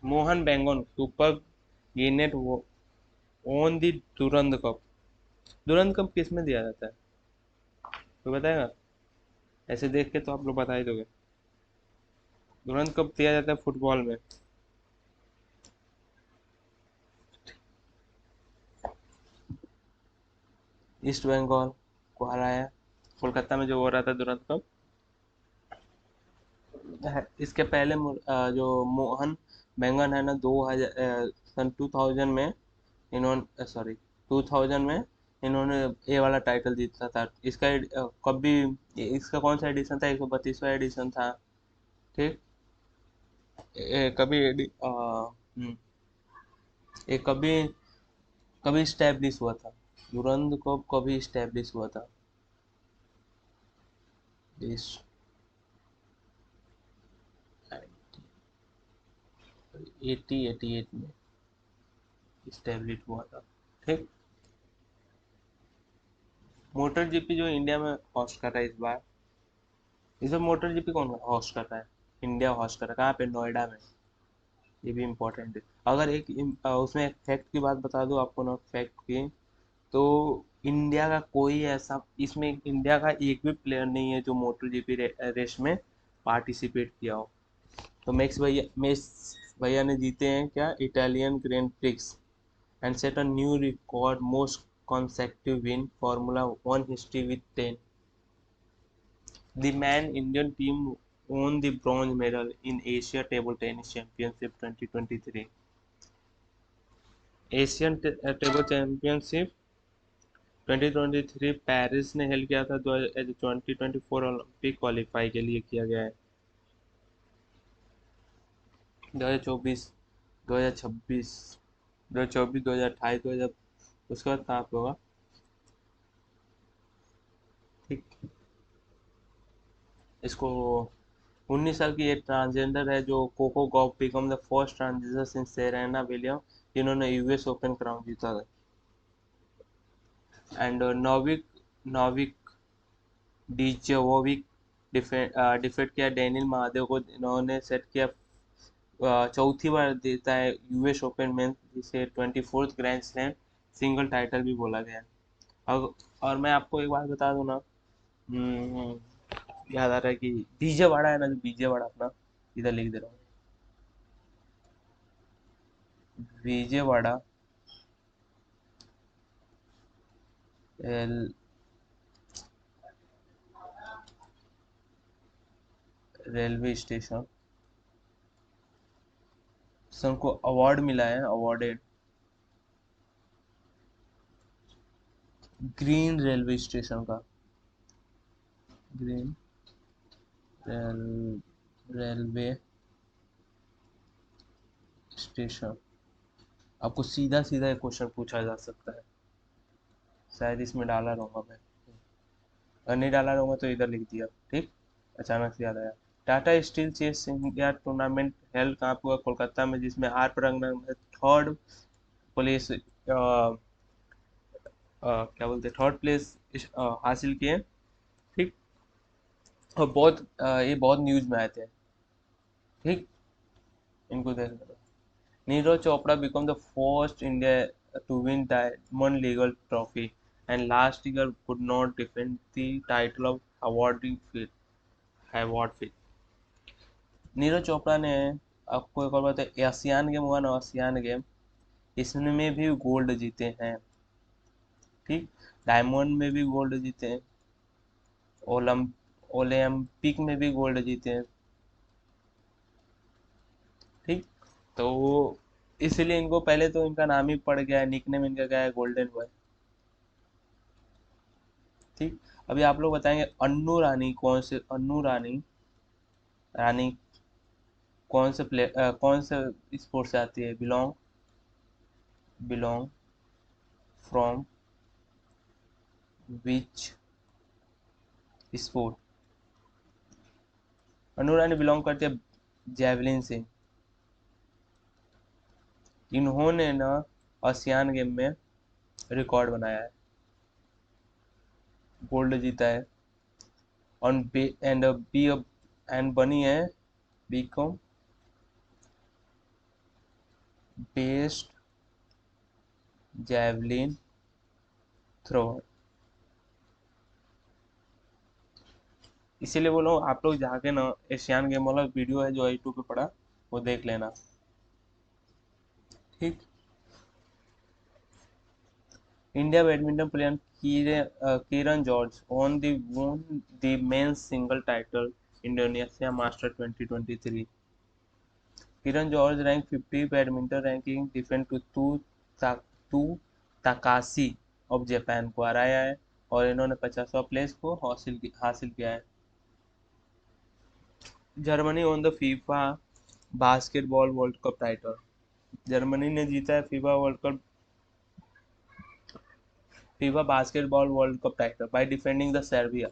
Mohun Bagan super giant won the Durand cup. Durand cup किस में दिया जाता है, तो बताएगा? ऐसे देख के तो आप लोग बता ही दोगे। तुरंत कब दिया जाता है फुटबॉल में? ईस्ट बंगाल को हराया। कोलकाता में जो हो रहा था तुरंत कब इसके पहले जो मोहन बैंगन है ना, 2000 सन 2000 में इन्होंने, सॉरी 2000 में इन्होंने ये वाला टाइटल जीता था। इसका कब भी इसका कौन सा एडिशन था? 132वां एडिशन था। ठीक। कभी ये कभी कभी स्टैब्लिश हुआ था? दुरंत कब कभी स्टैब्लिश हुआ था? इस 88 में स्टैब्लिश हुआ था। ठीक। मोटर जीपी जो इंडिया में होस्ट कर रहा है इस बार मोटर जीपी कौन होस्ट कर रहा है? इंडिया होस्ट कर रहा है। कहाँ पे? नोएडा में। ये भी इम्पोर्टेंट है। अगर एक उसमें एक फैक्ट की बात बता दूं आपको ना, फैक्ट की, तो इंडिया का कोई ऐसा, इसमें इंडिया का एक भी प्लेयर नहीं है जो मोटर जीपी रेस में पार्टिसिपेट किया हो। तो मैक्स भैया ने जीते हैं क्या? Italian grand prix and set a new record most consecutive win Formula One history with 10. The man Indian team won the bronze medal in Asia Table Tennis Championship 2023. Asian table championship 2023 Paris ने held किया था। 2024 Olympic qualify के लिए किया गया है। 2024, 2026, 2024, 2028, 2000, उसके बाद कहाँ पे होगा? ठीक। इसको 19 साल की एक ट्रांसजेंडर है जो Coco Gauff become the first transgender since Serena William, जिन्होंने यूएस ओपन क्राउन जीता था। And Novak Novak Djokovic defeat किया डेनिल महादेव को, इन्होंने सेट किया चौथी बार देता है यूएस ओपन में, जिसे 24th grand slam single title भी बोला गया है। और मैं आपको एक बात बता दूं ना, हम्म, याद आ रहा है कि बीजे वाड़ा है ना, जो बीजे वाड़ा अपना, इधर लिख दे रहा हूँ, बीजे वाड़ा रेलवे स्टेशन सर को अवार्ड मिला है, अवार्डेड ग्रीन रेलवे स्टेशन का, ग्रीन रेल रेलवे स्टेशन। आपको सीधा सीधा एक क्वेश्चन पूछा जा सकता है, शायद इसमें डाला रहूंगा मैं, अगर नहीं डाला रहूंगा तो इधर लिख दिया, ठीक। अचानक से याद आया। Tata steel chess India tournament held कहाँ पे हुआ? कोलकाता में, जिसमें आर प्रगनन ने थर्ड प्लेस क्या बोलते हैं, थर्ड प्लेस हासिल किए, ठीक। और बहुत ये बहुत न्यूज में आए थे, ठीक। इनको देख लो। Neeraj Chopra become the first India to win diamond league trophy and last year could not defend the title of award fit. Neeraj Chopra ने, आपको एक और बात है, एशियान गेम हुआ ना, एशियान गेम, इसमें भी गोल्ड जीते हैं, ठीक। डायमंड में भी गोल्ड जीते हैं, ओलंपिक में भी गोल्ड जीते हैं, ठीक। तो इसलिए इनको पहले तो इनका नाम ही पड़ गया है, निकनेम इनका क्या है, गोल्डन बॉय, ठीक। अभी आप लोग बताएंगे अन्नू रानी कौन से, अन्नू रानी रानी कौन से कौन से स्पोर्ट से आती है, belong belong from which sport? Annu Rani belong करती है जेवलिन से। इन्होंने ना आसियान गेम में रिकॉर्ड बनाया है, गोल्ड जीता है, ऑन एंड बी एंड बनी है बीकॉम बेस्ट जैवलिन थ्रोअर। इसीलिए बोलो आप लोग जाके ना एशियन गेम वाला वीडियो है जो यूट्यूब पे पड़ा, वो देख लेना, ठीक। India badminton player Kiran George won the men's single title Indonesia master 2023। Kiran George rank 50 badminton ranking defend to Takashi of Japan को हराया है, और इन्होंने 50वां प्लेस को हासिल किया है। Germany on the FIFA basketball world cup title. Germany ने जीता है FIFA basketball world cup title by defending the Serbia.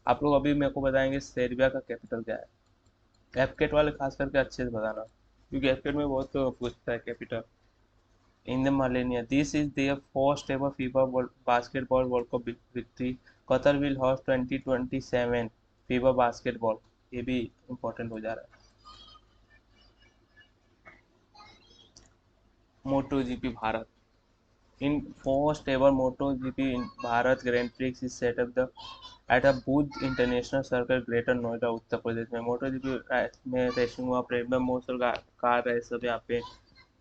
आप लोग अभी मेरे को बताएंगे सर्बिया का कैपिटल क्या है, एफकेट वाले खास करके अच्छे से बताना, क्योंकि एफकेट में बहुत पूछता है capital. In the Millennia, this is their first ever FIBA Basketball World Cup victory. Qatar will host 2027 FIBA Basketball, ये भी इम्पोर्टेंट हो जा रहा है। Moto GP Bharat, in first ever Moto GP in Bharat grand prix is set up the at a Buddh international circle greater Noida Uttar Pradesh में। Moto GP में racing हुआ, प्रेम motor car है सब यहाँ पे,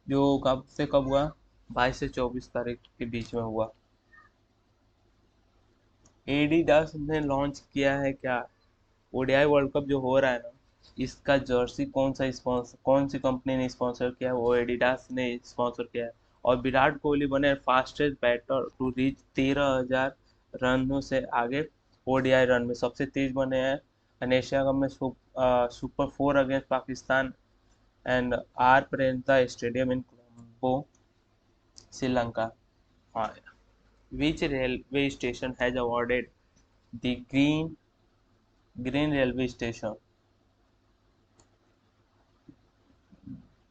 जो कब से कब हुआ, 22 से 24 तारीख के बीच में हुआ। एडिडास ने लॉन्च किया है क्या, ओडीआई वर्ल्ड कप जो हो रहा है ना, इसका जर्सी कौन सी कंपनी ने स्पॉन्सर किया है, वो एडिडास ने स्पॉन्सर किया है। और विराट कोहली बने फास्टेस्ट बैटर टू रीच 13,000 रनों से आगे, ओडीआई रन में सबसे तेज बने हैं। एंड एशिया कप में super 4 against Pakistan and R Premadasa stadium in Colombo, Sri Lanka. हाँ, which railway station has awarded the green railway station?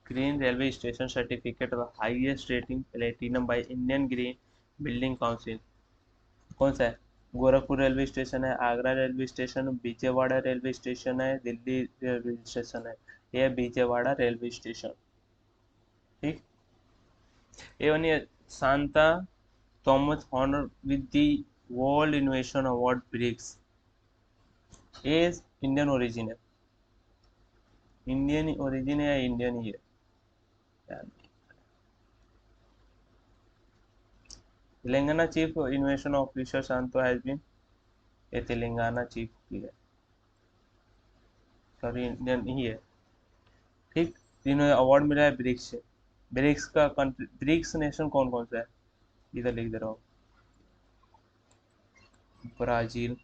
Green railway station certificate of highest rating platinum by Indian green building council कौन सा है? Gorakhpur railway station है, Agra railway station, Vijayawada railway station है, Delhi railway station है। ये है Vijayawada railway station. ठीक। ये बनी है Santa Thomas honour with the world innovation award BRICS. ये इंडियन ओरिजिन है, इंडियन ओरिजिन है या इंडियन ही है यार। Telangana chief innovation officer Shanta has been, ये तेलंगाना चीफ की है, सॉरी इंडियन ही है। ठीक। इन्हें अवार्ड मिला है ब्रिक्स से। ब्रिक्स का कंट्री, ब्रिक्स नेशन कौन कौन सा है? इधर लिख दे रहा हूँ। Brazil,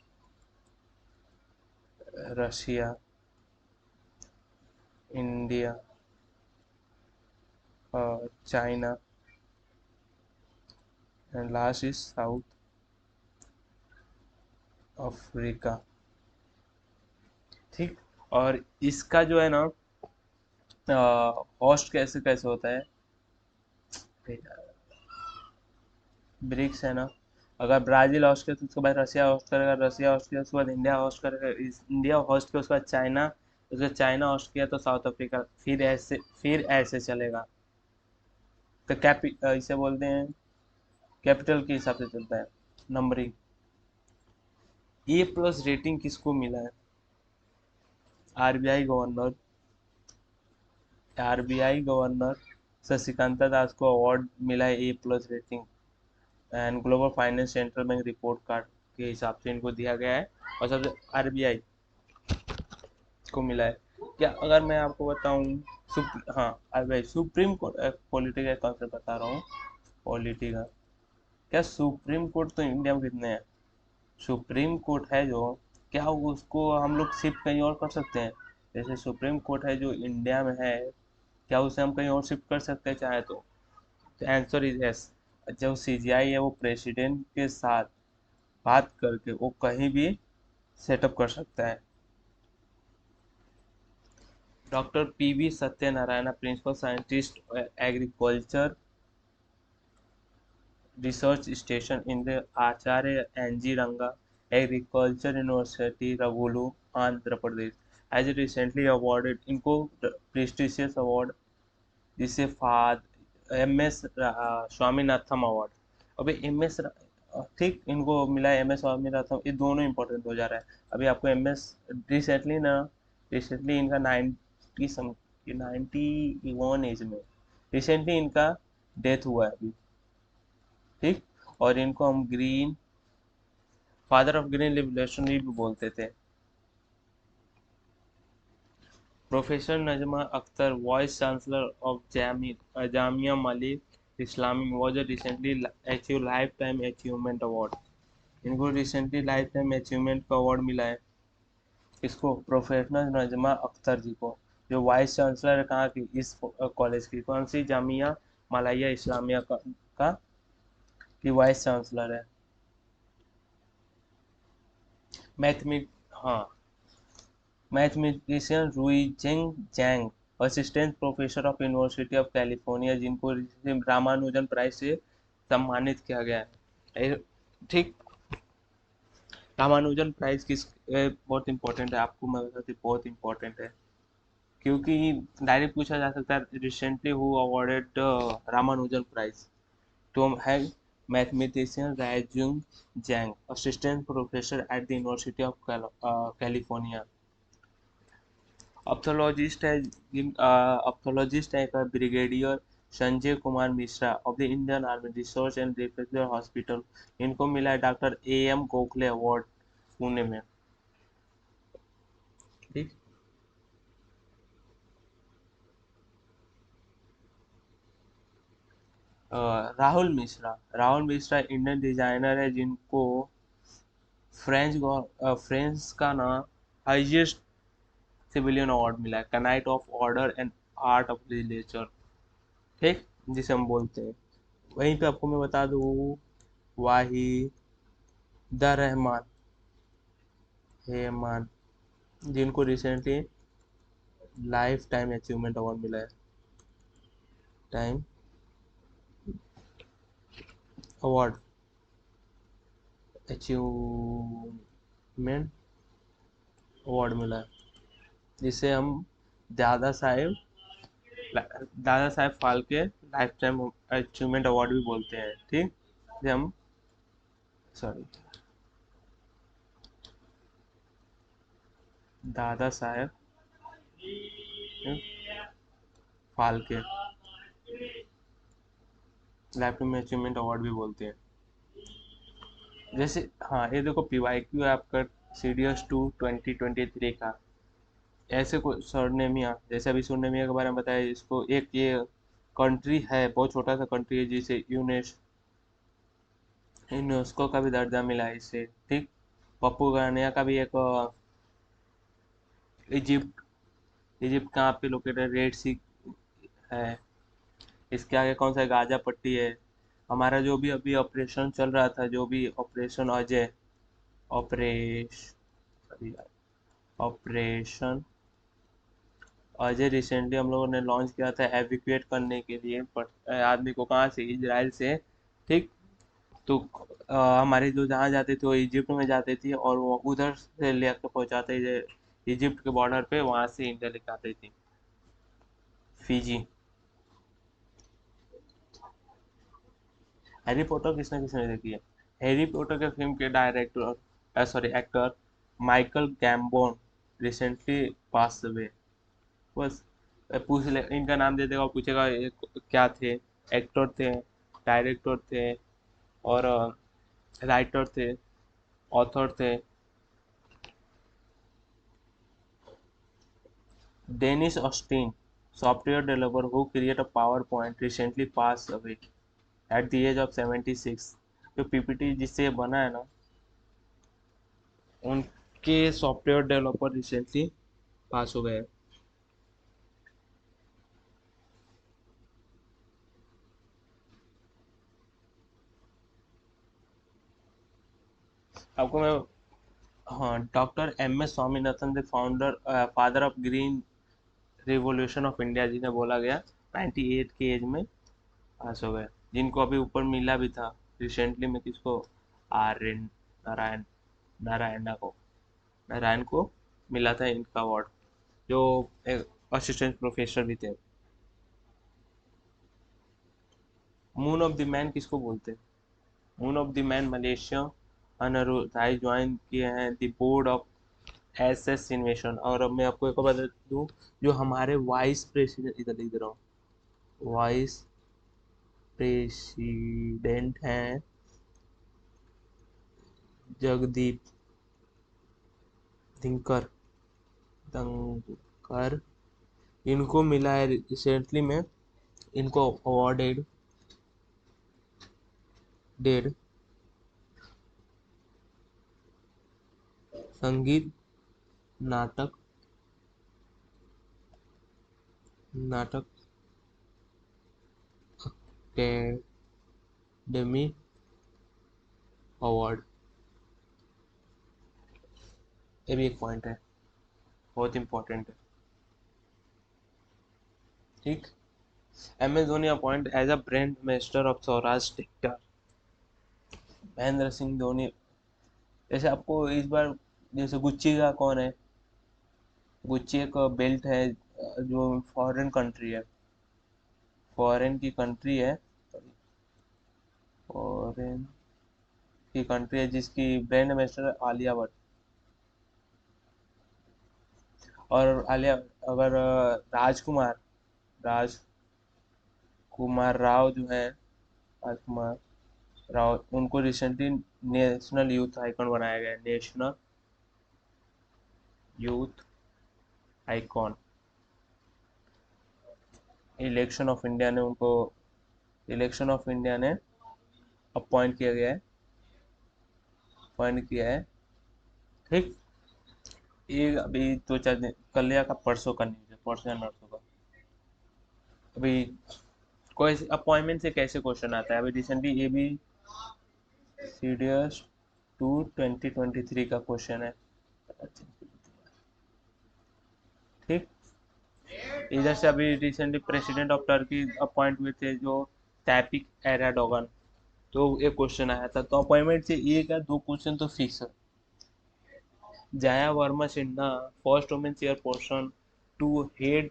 Russia, India, China, and last is south Africa. ठीक। और इसका जो है ना होस्ट कैसे कैसे होता है, ब्रिक्स है ना, अगर ब्राजील होस्ट करे तो उसके बाद रशिया होस्ट करेगा, रशिया होस्ट किया उसके बाद इंडिया होस्ट करेगा, इंडिया होस्ट किया उसके बाद चाइना, उसके बाद चाइना होस्ट किया तो साउथ अफ्रीका, फिर ऐसे चलेगा। तो इसे बोलते हैं कैपिटल के हिसाब से चलता है नंबरिंग। ए प्लस रेटिंग किसको मिला है? RBI governor, RBI governor Shashikanta Das को अवार्ड मिला है A plus rating, and global finance central bank report card के हिसाब से इनको दिया गया है। और सबसे आरबीआई को मिला है। क्या अगर मैं आपको बताऊं, हाँ आरबीआई सुप्रीम कोर्ट, पॉलिटी का कॉन्सेप्ट बता रहा हूँ, पॉलिटी का। क्या सुप्रीम कोर्ट तो इंडिया में कितने हैं? सुप्रीम कोर्ट है जो, क्या उसको हम लोग शिफ्ट कहीं और कर सकते हैं? जैसे सुप्रीम कोर्ट है जो इंडिया में है, क्या उसे हम कहीं और शिफ्ट कर सकते हैं चाहे तो? Answer is yes. जो सीजीआई है वो प्रेसिडेंट के साथ बात करके वो कहीं भी सेटअप कर सकता है। Doctor PV Satyanarayana principal scientist agriculture research station in the Acharya NG Ranga agriculture university रघुलू Andhra Pradesh as recently awarded, इनको प्रेस्टिजियस अवार्ड जिसे फाद एम एस स्वामीनाथन अवार्ड। अभी एम एस, ठीक, इनको मिला है एम एस स्वामीनाथन, ये दोनों इंपॉर्टेंट हो जा रहा है। अभी आपको एम एस रिसेंटली ना, रिसेंटली इनका 91 एज में रिसेंटली इनका डेथ हुआ है अभी। ठीक। और इनको हम green father of green revolutionary भी बोलते थे। Professor Najma Akhtar vice chancellor of Jamia Malik Islami was recently achieve life time achievement award, इनको रिसेंटली लाइफ टाइम अचीवमेंट का अवार्ड मिला है। इसको प्रोफेसर नजमा अख्तर जी को, जो वाइस चांसलर है कहाँ की, इस कॉलेज की, कौन सी, जामिया मलाइया इस्लामिया का की वाइस चांसलर है। मैथमेट हाँ, mathematician Ruixiang Zhang assistant professor of university of California, जिनको रामानुजन प्राइज से सम्मानित किया गया है। ठीक। रामानुजन प्राइज बहुत इंपॉर्टेंट है, आपको मैं बताती बहुत इंपॉर्टेंट है, क्योंकि डायरेक्ट पूछा जा सकता है recently who awarded Ramanujan prize, तो है mathematician Ruixiang Zhang assistant professor at the university of California. Ophthalmologist है ऑप्थोलॉजिस्ट है brigadier Sanjay Kumar Mishra of the Indian army research and research hospital, इनको मिला है doctor A M Gokhale award Pune में। ठीक। राहुल मिश्रा इंडियन डिजाइनर है जिनको फ्रेंच का ना हाईएस्ट सिविलियन अवार्ड मिला है, knight of order and art of literature. ठीक। जिसे हम बोलते हैं, वहीं पे आपको मैं बता दूँ, वाहिद रहमान हेमान, जिनको recently life time achievement award मिला है। टाइम अवार्ड अचीवमेंट अवार्ड मिला है, जिसे हम Dada Saheb Dada Saheb Phalke life time achievement award भी बोलते हैं। ठीक, ये हम sorry Dada Saheb Phalke life time achievement award भी बोलते हैं। जैसे हाँ, ये देखो PYQ है आपका CDS 2 2023 का। ऐसे कोई सरनेमिया, जैसे अभी सरनेमिया के बारे में बताया, इसको एक ये कंट्री है, बहुत छोटा सा कंट्री है, जिसे यूनेस्को का भी दर्जा मिला है इसे। ठीक, पप्पू गानिया का भी एक इजिप्ट इजिप्ट कहाँ पे लोकेटेड, रेड सी है। इसके आगे कौन सा, गाजा पट्टी है। हमारा जो भी अभी ऑपरेशन चल रहा था, जो भी operation Ajay, operation operation Ajay recently हम लोगों ने लॉन्च किया था एविक्यूएट करने के लिए, आदमी को कहाँ से, इजराइल से। ठीक, तो हमारे जो जहाँ जाते थे वो इजिप्ट में जाते थे, और वो उधर से लेकर पहुँचाते थे इजिप्ट के बॉर्डर पे, वहाँ से इंडिया लेकर आते थे। फिजी। हैरी पॉटर किसने किसने देखी है? हैरी पॉटर के फिल्म के director, sorry actor, Michael Gambon recently pass away. बस पूछ ले, इनका नाम दे देगा और पूछेगा ये क्या थे। एक्टर थे, डायरेक्टर थे, और राइटर थे, ऑथर थे। Dennis Austin, software developer who create a PowerPoint, recently pass away at the age of 76। जो PPT जिससे बना है ना, उनके सॉफ्टवेयर डेवलपर रिसेंटली पास हो गए। आपको मैं, हाँ, doctor MS Swaminathan, the father of green revolution of India, जिन्हें बोला गया 98 की एज में पास हो गए, जिनको अभी ऊपर मिला भी था रिसेंटली में, किसको, R N नारायण नारायण को मिला था इनका अवार्ड, जो एक असिस्टेंट प्रोफेसर भी थे। मून ऑफ द मैन किसको बोलते हैं? Moon of the man Malaysia अनरुद्धाई ज्वाइन किए हैं the board of SS invention. और अब मैं आपको एक और बता दूं, जो हमारे वाइस प्रेसिडेंट, इधर लिख दे रहा हूँ, वाइस प्रेसिडेंट हैं जगदीप धनकर धनकर। इनको मिला है रिसेंटली में, इनको अवॉर्डेड डेड संगीत नाटक नाटक अकेडमी अवार्ड। ये भी एक पॉइंट है, बहुत इंपॉर्टेंट है। ठीक, MS Dhoni appoint as a brand ambassador of Saurashtra टेक्टर। महेंद्र सिंह धोनी, जैसे आपको इस बार, जैसे गुच्ची का कौन है, गुच्ची एक बेल्ट है, जो फॉरेन कंट्री है, फॉरेन की कंट्री है, फॉरेन की कंट्री है, जिसकी ब्रांड एम्बेसडर आलिया भट्ट। और आलिया, अगर राजकुमार राव जो है, राजकुमार राव, उनको रिसेंटली नेशनल यूथ आइकॉन बनाया गया है, national youth icon. Election of India ने उनको, इलेक्शन ऑफ इंडिया ने अपॉइंट किया गया है, अपॉइंट किया है। ठीक, ये अभी 2 4 दिन, कल या का परसों का न्यूज़ है, परसों या नरसों का। अभी कोई अपॉइंटमेंट से कैसे क्वेश्चन आता है, अभी रिसेंटली ये भी CDS 2 2023 का क्वेश्चन है। ठीक, इधर से अभी recently president of Turkey appoint हुए थे जो टैपिक एराडोगन। तो एक क्वेश्चन आया था, तो अपॉइंटमेंट से एक या दो क्वेश्चन तो फिक्स है। Jaya Verma Sinha, first women chairperson to head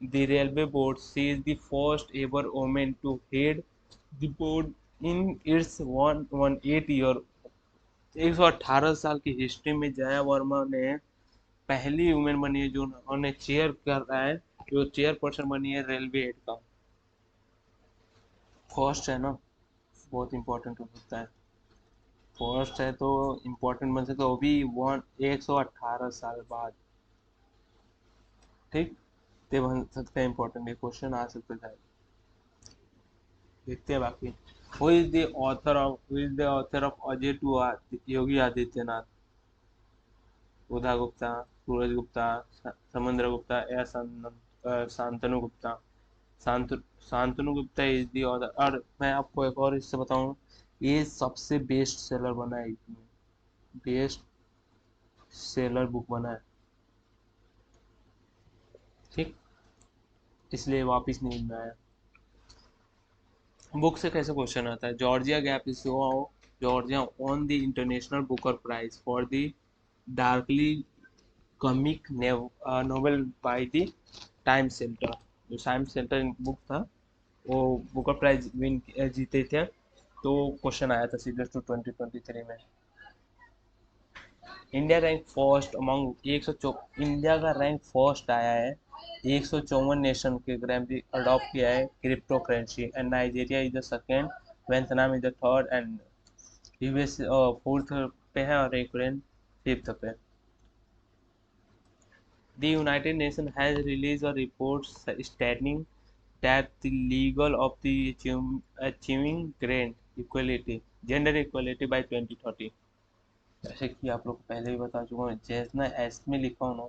the railway board. She is the first ever woman to head the board in its 118 year 118 साल की हिस्ट्री में जया वर्मा ने पहली वुमेन बनी है जो उन्होंने चेयर कर रहा है, जो चेयर पर्सन बनी है रेलवे हेड का। फर्स्ट है ना, बहुत इंपॉर्टेंट होता है। फर्स्ट है तो इम्पोर्टेंट बन सकता है, वो भी 118 साल बाद। ठीक, ते बन सकते हैं इम्पोर्टेंट, ये क्वेश्चन आ सकता है। देखते हैं बाकी। Who is the author of Ajay to Yogi Adityanath? उदा गुप्ता, सूरज गुप्ता, समुद्र गुप्ता या शांतनु गुप्ता? शांत Shantanu Gupta is the author. और मैं आपको एक और इससे बताऊं, ये सबसे बेस्ट सेलर बना है, बेस्ट सेलर बुक बना है। ठीक, इसलिए वापिस न्यूज में आया। बुक से कैसे क्वेश्चन आता है? Georgia gap is Georgia on the international Booker prize for the darkly comic novel by the time centre. जो टाइम सेंटर बुक था वो बुकर प्राइज विन जीते थे। तो क्वेश्चन आया था सीरियस टू 2023 में। India rank first among 100। India का रैंक फर्स्ट आया है 154 नेशन के ग्राम अडॉप्ट किया है crypto currency, and Nigeria is the second, Vietnam is the third, and US fourth पे है, और यूक्रेन फिफ्थ पे। The United Nations has released a report stating that the legal of the achieving gender equality by 2030। जैसे कि आप लोग पहले ही बता चुका हूँ, जैसे ना एस में लिखा हूँ ना,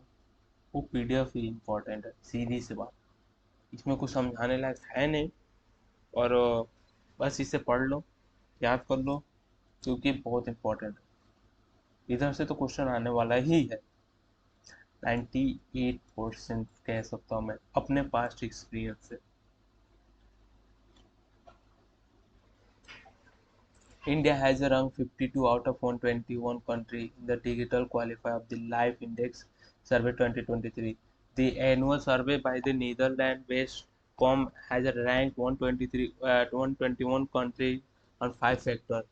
वो पीडीएफ ही इम्पोर्टेंट है, सीधी सी बात। इसमें कुछ समझाने लायक है नहीं, और बस इसे पढ़ लो, याद कर लो, क्योंकि बहुत इम्पोर्टेंट है। इधर से तो क्वेश्चन आने वाला ही है, 98% कह सकता हूँ मैं अपने पास्ट एक्सपीरियंस से। India has ranked 52 out of 121 country in the digital qualifier of the Life Index Survey 2023. The annual survey by the Netherlands-based com has ranked 121 country on 5 factor।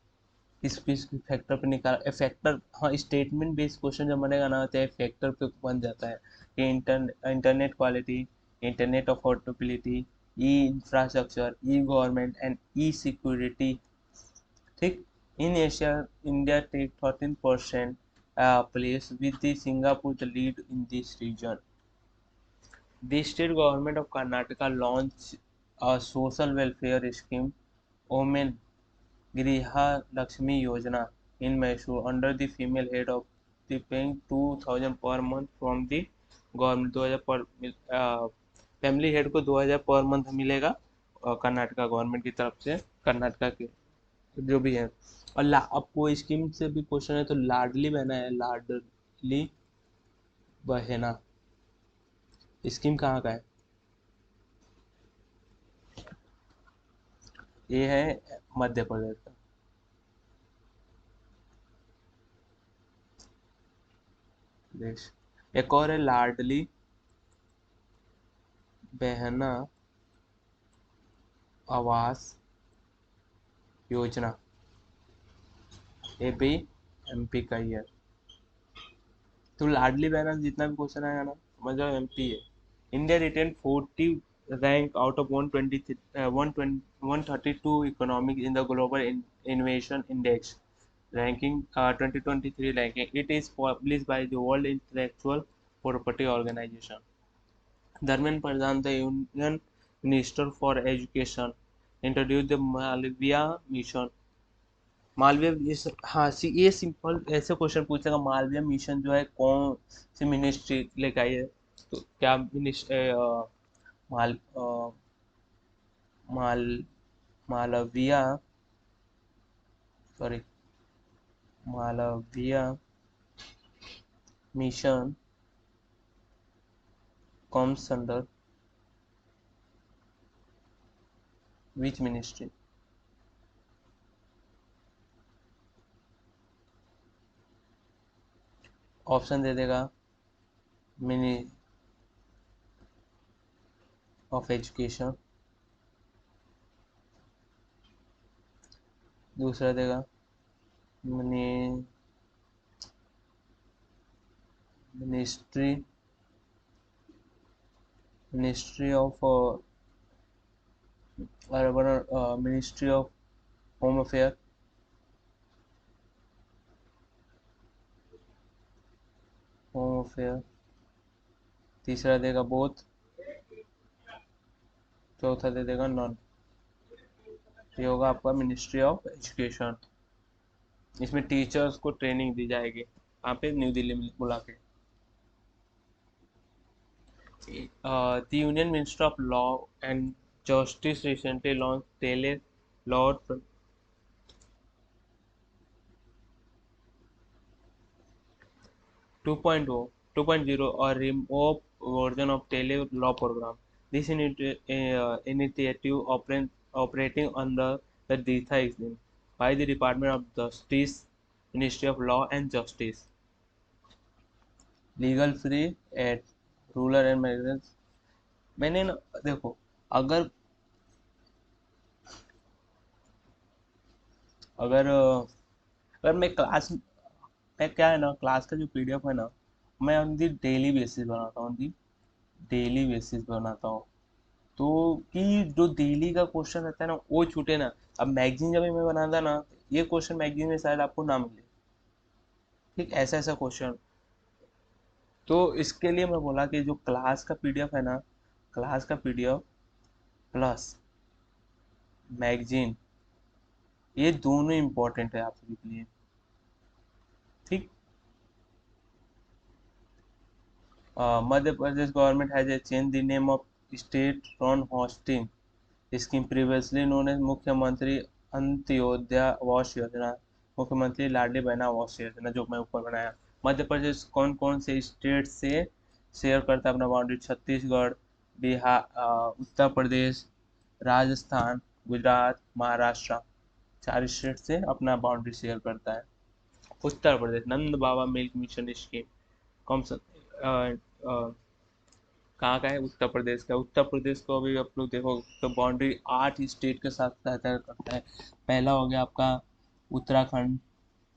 इस फैक्टर पे निकाल फैक्टर, हाँ statement based question जब बनेगा ना, चाहे factor पे बन जाता है कि internet quality, internet affordability, E infrastructure, E government and E security. ठीक, in Asia India take 13% place with the Singapore the lead in this region. The state government of Karnataka launched a social welfare scheme, Women Griha Lakshmi Yojana, in Mysore under the female head of the paying 2000 per month from the government. 2000 पर family head को 2000 per month मिलेगा Karnataka government की तरफ से, कर्नाटका के जो भी है। और आपको स्कीम से भी क्वेश्चन है, तो लाडली बहना है, लाडली बहना स्कीम कहाँ का है? ये है मध्य प्रदेश का। देश एक और है लाडली बहना आवास योजना, ये भी एमपी का ही है। तो लाडली बहना जितना भी क्वेश्चन आएगा ना, मतलब एमपी है। India retain 40 rank out of 120 132 economic in the global innovation index ranking 2023 ranking. It is published by the World Intellectual Property Organization. Dharmendra Pradhan, the Union Minister for Education, introduced the Malviya mission. Malviya, हाँ ये simple ऐसे question पूछेगा, Malviya mission जो है कौन सी ministry लेकर आई है? तो क्या मिनिस्ट्री माल माल Malaviya, sorry, Malaviya mission comes under which ministry? Option दे देगा, मिनी ऑफ एजुकेशन, दूसरा देगा mini ministry ministry of urban ministry of home affair, तीसरा देगा बोथ, चौथा दे देगा नॉन। ये होगा आपका मिनिस्ट्री ऑफ एजुकेशन। इसमें टीचर्स को ट्रेनिंग दी जाएगी, यहाँ पे न्यू दिल्ली में बुला के। The Union Minister of Law and Justice recently launched Tele Law 2.0 or remote version of Tele Law program. This initiative operating under the DISA is by the Department of Justice, Ministry of Law and Justice. Legal free add rural and migrant. मैंने ना देखो, अगर अगर अगर मैं क्या है ना, क्लास का जो पीडीएफ है ना, मैं ऑन दी डेली बेसिस बनाता हूँ, तो कि जो डेली का क्वेश्चन रहता है ना वो छूटे ना। अब मैगजीन जब मैं बनाता ना, ये क्वेश्चन मैगजीन में शायद आपको ना मिले, ठीक, ऐसा ऐसा क्वेश्चन। तो इसके लिए मैं बोला कि जो क्लास का पीडीएफ है ना, क्लास का पीडीएफ प्लस मैगजीन, ये दोनों इम्पोर्टेंट है आप सभी के लिए, ठीक। Madhya Pradesh government has a change the name of state run housing scheme previously known as Mukhyamantri Antyodaya Awas Yojana, मुख्यमंत्री लाडली बहन आवास योजना, जो मैं ऊपर बनाया। मध्य प्रदेश कौन कौन से स्टेट से शेयर करता है अपना बाउंड्री? छत्तीसगढ़, बिहार, उत्तर प्रदेश, राजस्थान, गुजरात, महाराष्ट्र, 4 स्टेट से अपना बाउंड्री शेयर करता है। उत्तर प्रदेश नंद बाबा मिल्क मिशन स्कीम कौन सा कहाँ का है? उत्तर प्रदेश का। उत्तर प्रदेश को अभी आप लोग देखो तो बाउंड्री 8 स्टेट के साथ तय करता है। पहला हो गया आपका उत्तराखंड,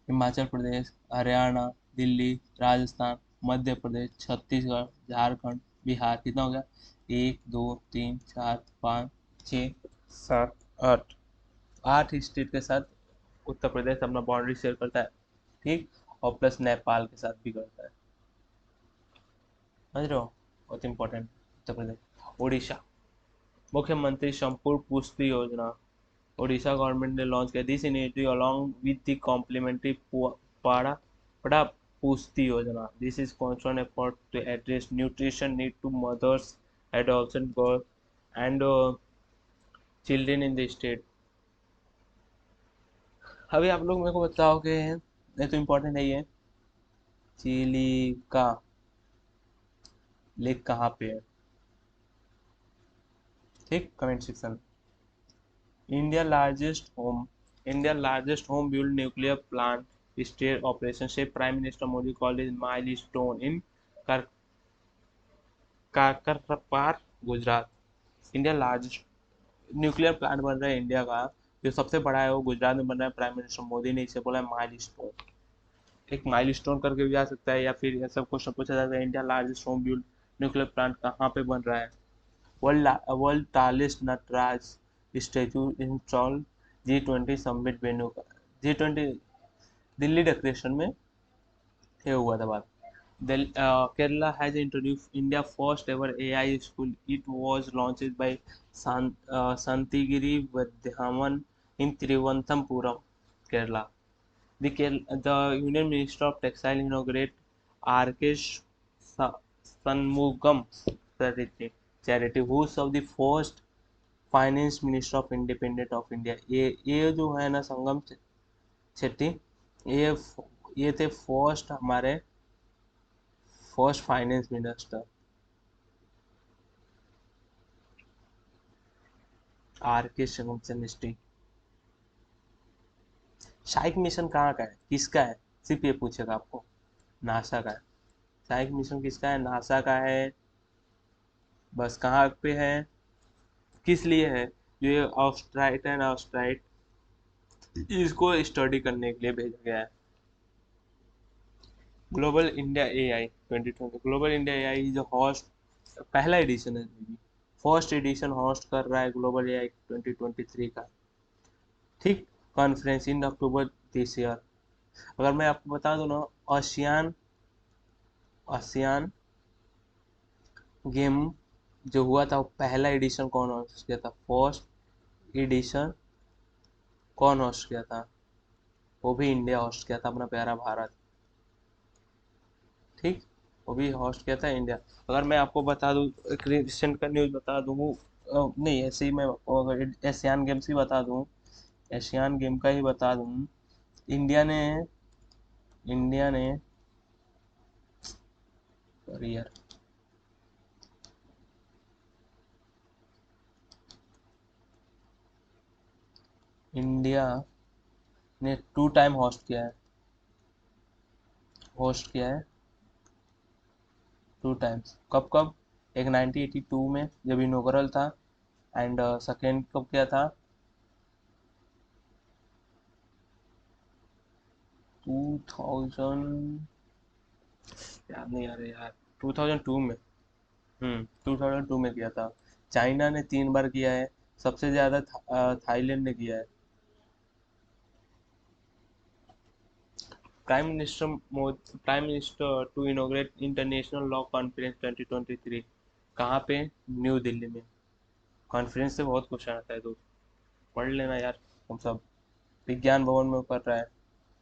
हिमाचल प्रदेश, हरियाणा, दिल्ली, राजस्थान, मध्य प्रदेश, छत्तीसगढ़, झारखंड, बिहार। कितना हो गया? 1 2 3 4 5 6 7 8, 8 स्टेट के साथ उत्तर प्रदेश अपना बाउंड्री शेयर करता है, ठीक। और प्लस नेपाल के साथ भी करता है, समझ रहे हो? बहुत इंपॉर्टेंट। उत्तर प्रदेश। उड़ीसा, मुख्यमंत्री संपूर्ण पुष्टि योजना, ओडिशा गवर्नमेंट ने लॉन्च किया। This initiative along with the complimentary पाड़ा पड़ा पुष्टि योजना, this is concern effort to address nutrition need to mothers, adolescent girls and children in the state. अभी आप लोग मेरे को बताओ कि ये तो इम्पोर्टेंट है, ये चिलिका लेक कहाँ पे है, ठीक, comment section. India largest home built nuclear plant state operation से prime minister Modi call is milestone in Kakrapar, Gujarat. India largest nuclear plant बन रहा है इंडिया का, जो सबसे बड़ा है वो गुजरात में बन रहा है। प्राइम मिनिस्टर मोदी ने इसे बोला माइलस्टोन। एक माइलस्टोन करके भी आ सकता है, या फिर यह सब क्वेश्चन पूछा जाता है India largest home build nuclear plant कहाँ पे बन रहा है। World tallest Nataraja statue install G20 summit venue का। G20 दिल्ली डेकोरेशन में ये हुआ था बात। Kerala has introduced India first ever AI school. It was launched by Santagiri Vidyaman in Thiruvananthapuram, Kerala. The Union Minister of Textile inaugurated Arkesh Sanmugam charity, who served the first finance minister of independent of India. ये जो है ना संगम शेट्टी, ये ये थे first हमारे first finance minister, are के सेनेस्टी। शाइक mission कहाँ का है, किसका है, सिर्फ ये पूछेगा आपको। नासा का है। शाइक मिशन किसका है, नासा का है। बस कहाँ पे है, किस लिए है, जो ये ऑस्ट्राइट है ना, ऑस्ट्राइट, इसको स्टडी करने के लिए भेजा गया है। Global India AI 2020, global India AI जो होस्ट, पहला एडिशन है, फर्स्ट एडिशन होस्ट कर रहा है ग्लोबल एआई 2023 का। ठीक। Conference in October this year. अगर मैं आपको बता दूं ना, आसियान आसियान गेम जो हुआ था, वो पहला एडिशन कौन होस्ट किया था, फर्स्ट एडिशन कौन होस्ट किया था, वो भी इंडिया होस्ट किया था, अपना प्यारा भारत। ठीक। वो भी होस्ट किया था इंडिया। अगर मैं आपको बता दूं, एक रिसेंट का न्यूज़ बता दूं, नहीं ऐसे ही मैं आपको अगर एशियान गेम्स ही बता दूं, एशियान गेम का ही बता दूं, इंडिया ने इंडिया ने सॉरी यार, इंडिया ने 2 टाइम होस्ट किया है 2 टाइम्स। कब कब, एक 1982 में जब इनोग्रल था, एंड सेकेंड कब किया था, 2000, याद नहीं आ रहा यार, 2002 में। 2002 में किया था। चाइना ने 3 बार किया है, सबसे ज्यादा थाईलैंड ने किया है। Prime minister to inaugurate international law conference 2023, कहाँ पे, न्यू दिल्ली में। कॉन्फ्रेंस से बहुत क्वेश्चन आता है, तो पढ़ लेना यार। हम सब विज्ञान भवन में कर रहा है,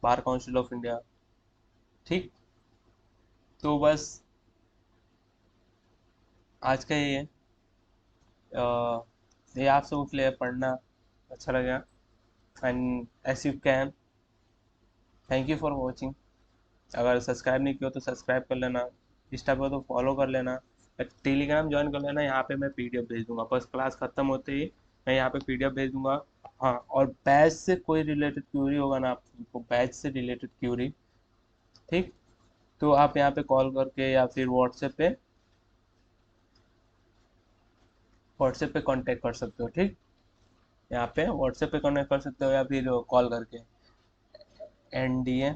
बार काउंसिल ऑफ इंडिया। ठीक। तो बस आज का ये है। ये आप सबको के लिए पढ़ना अच्छा लगा, and S U can, thank you for watching. अगर सब्सक्राइब नहीं किया तो सब्सक्राइब कर लेना, इंस्टा पर तो फॉलो कर लेना, टेलीग्राम ज्वाइन कर लेना। यहाँ पे मैं पीडीएफ भेज दूंगा, बस क्लास खत्म होते ही मैं यहाँ पे पीडीएफ भेज दूंगा। हाँ, और बैच से कोई रिलेटेड क्यूरी होगा ना, आपको बैच से रिलेटेड क्यूरी, ठीक, तो आप यहाँ पे कॉल करके या फिर व्हाट्सएप पे कांटेक्ट कर सकते हो। ठीक। यहाँ पे व्हाट्सएप पे कनेक्ट कर सकते हो या फिर कॉल करके। NDA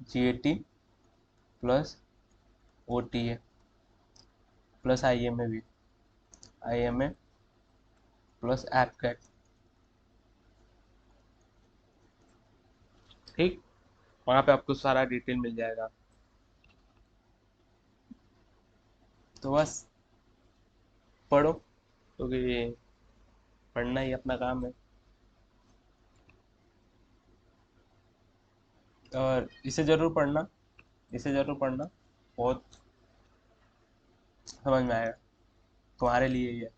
GAT+OTA+IMA भी, IMA+AppCat। ठीक। वहाँ पे आपको सारा डिटेल मिल जाएगा। तो बस पढ़ो, क्योंकि पढ़ना ही अपना काम है। और इसे ज़रूर पढ़ना, बहुत समझ में आएगा, तुम्हारे लिए ही है।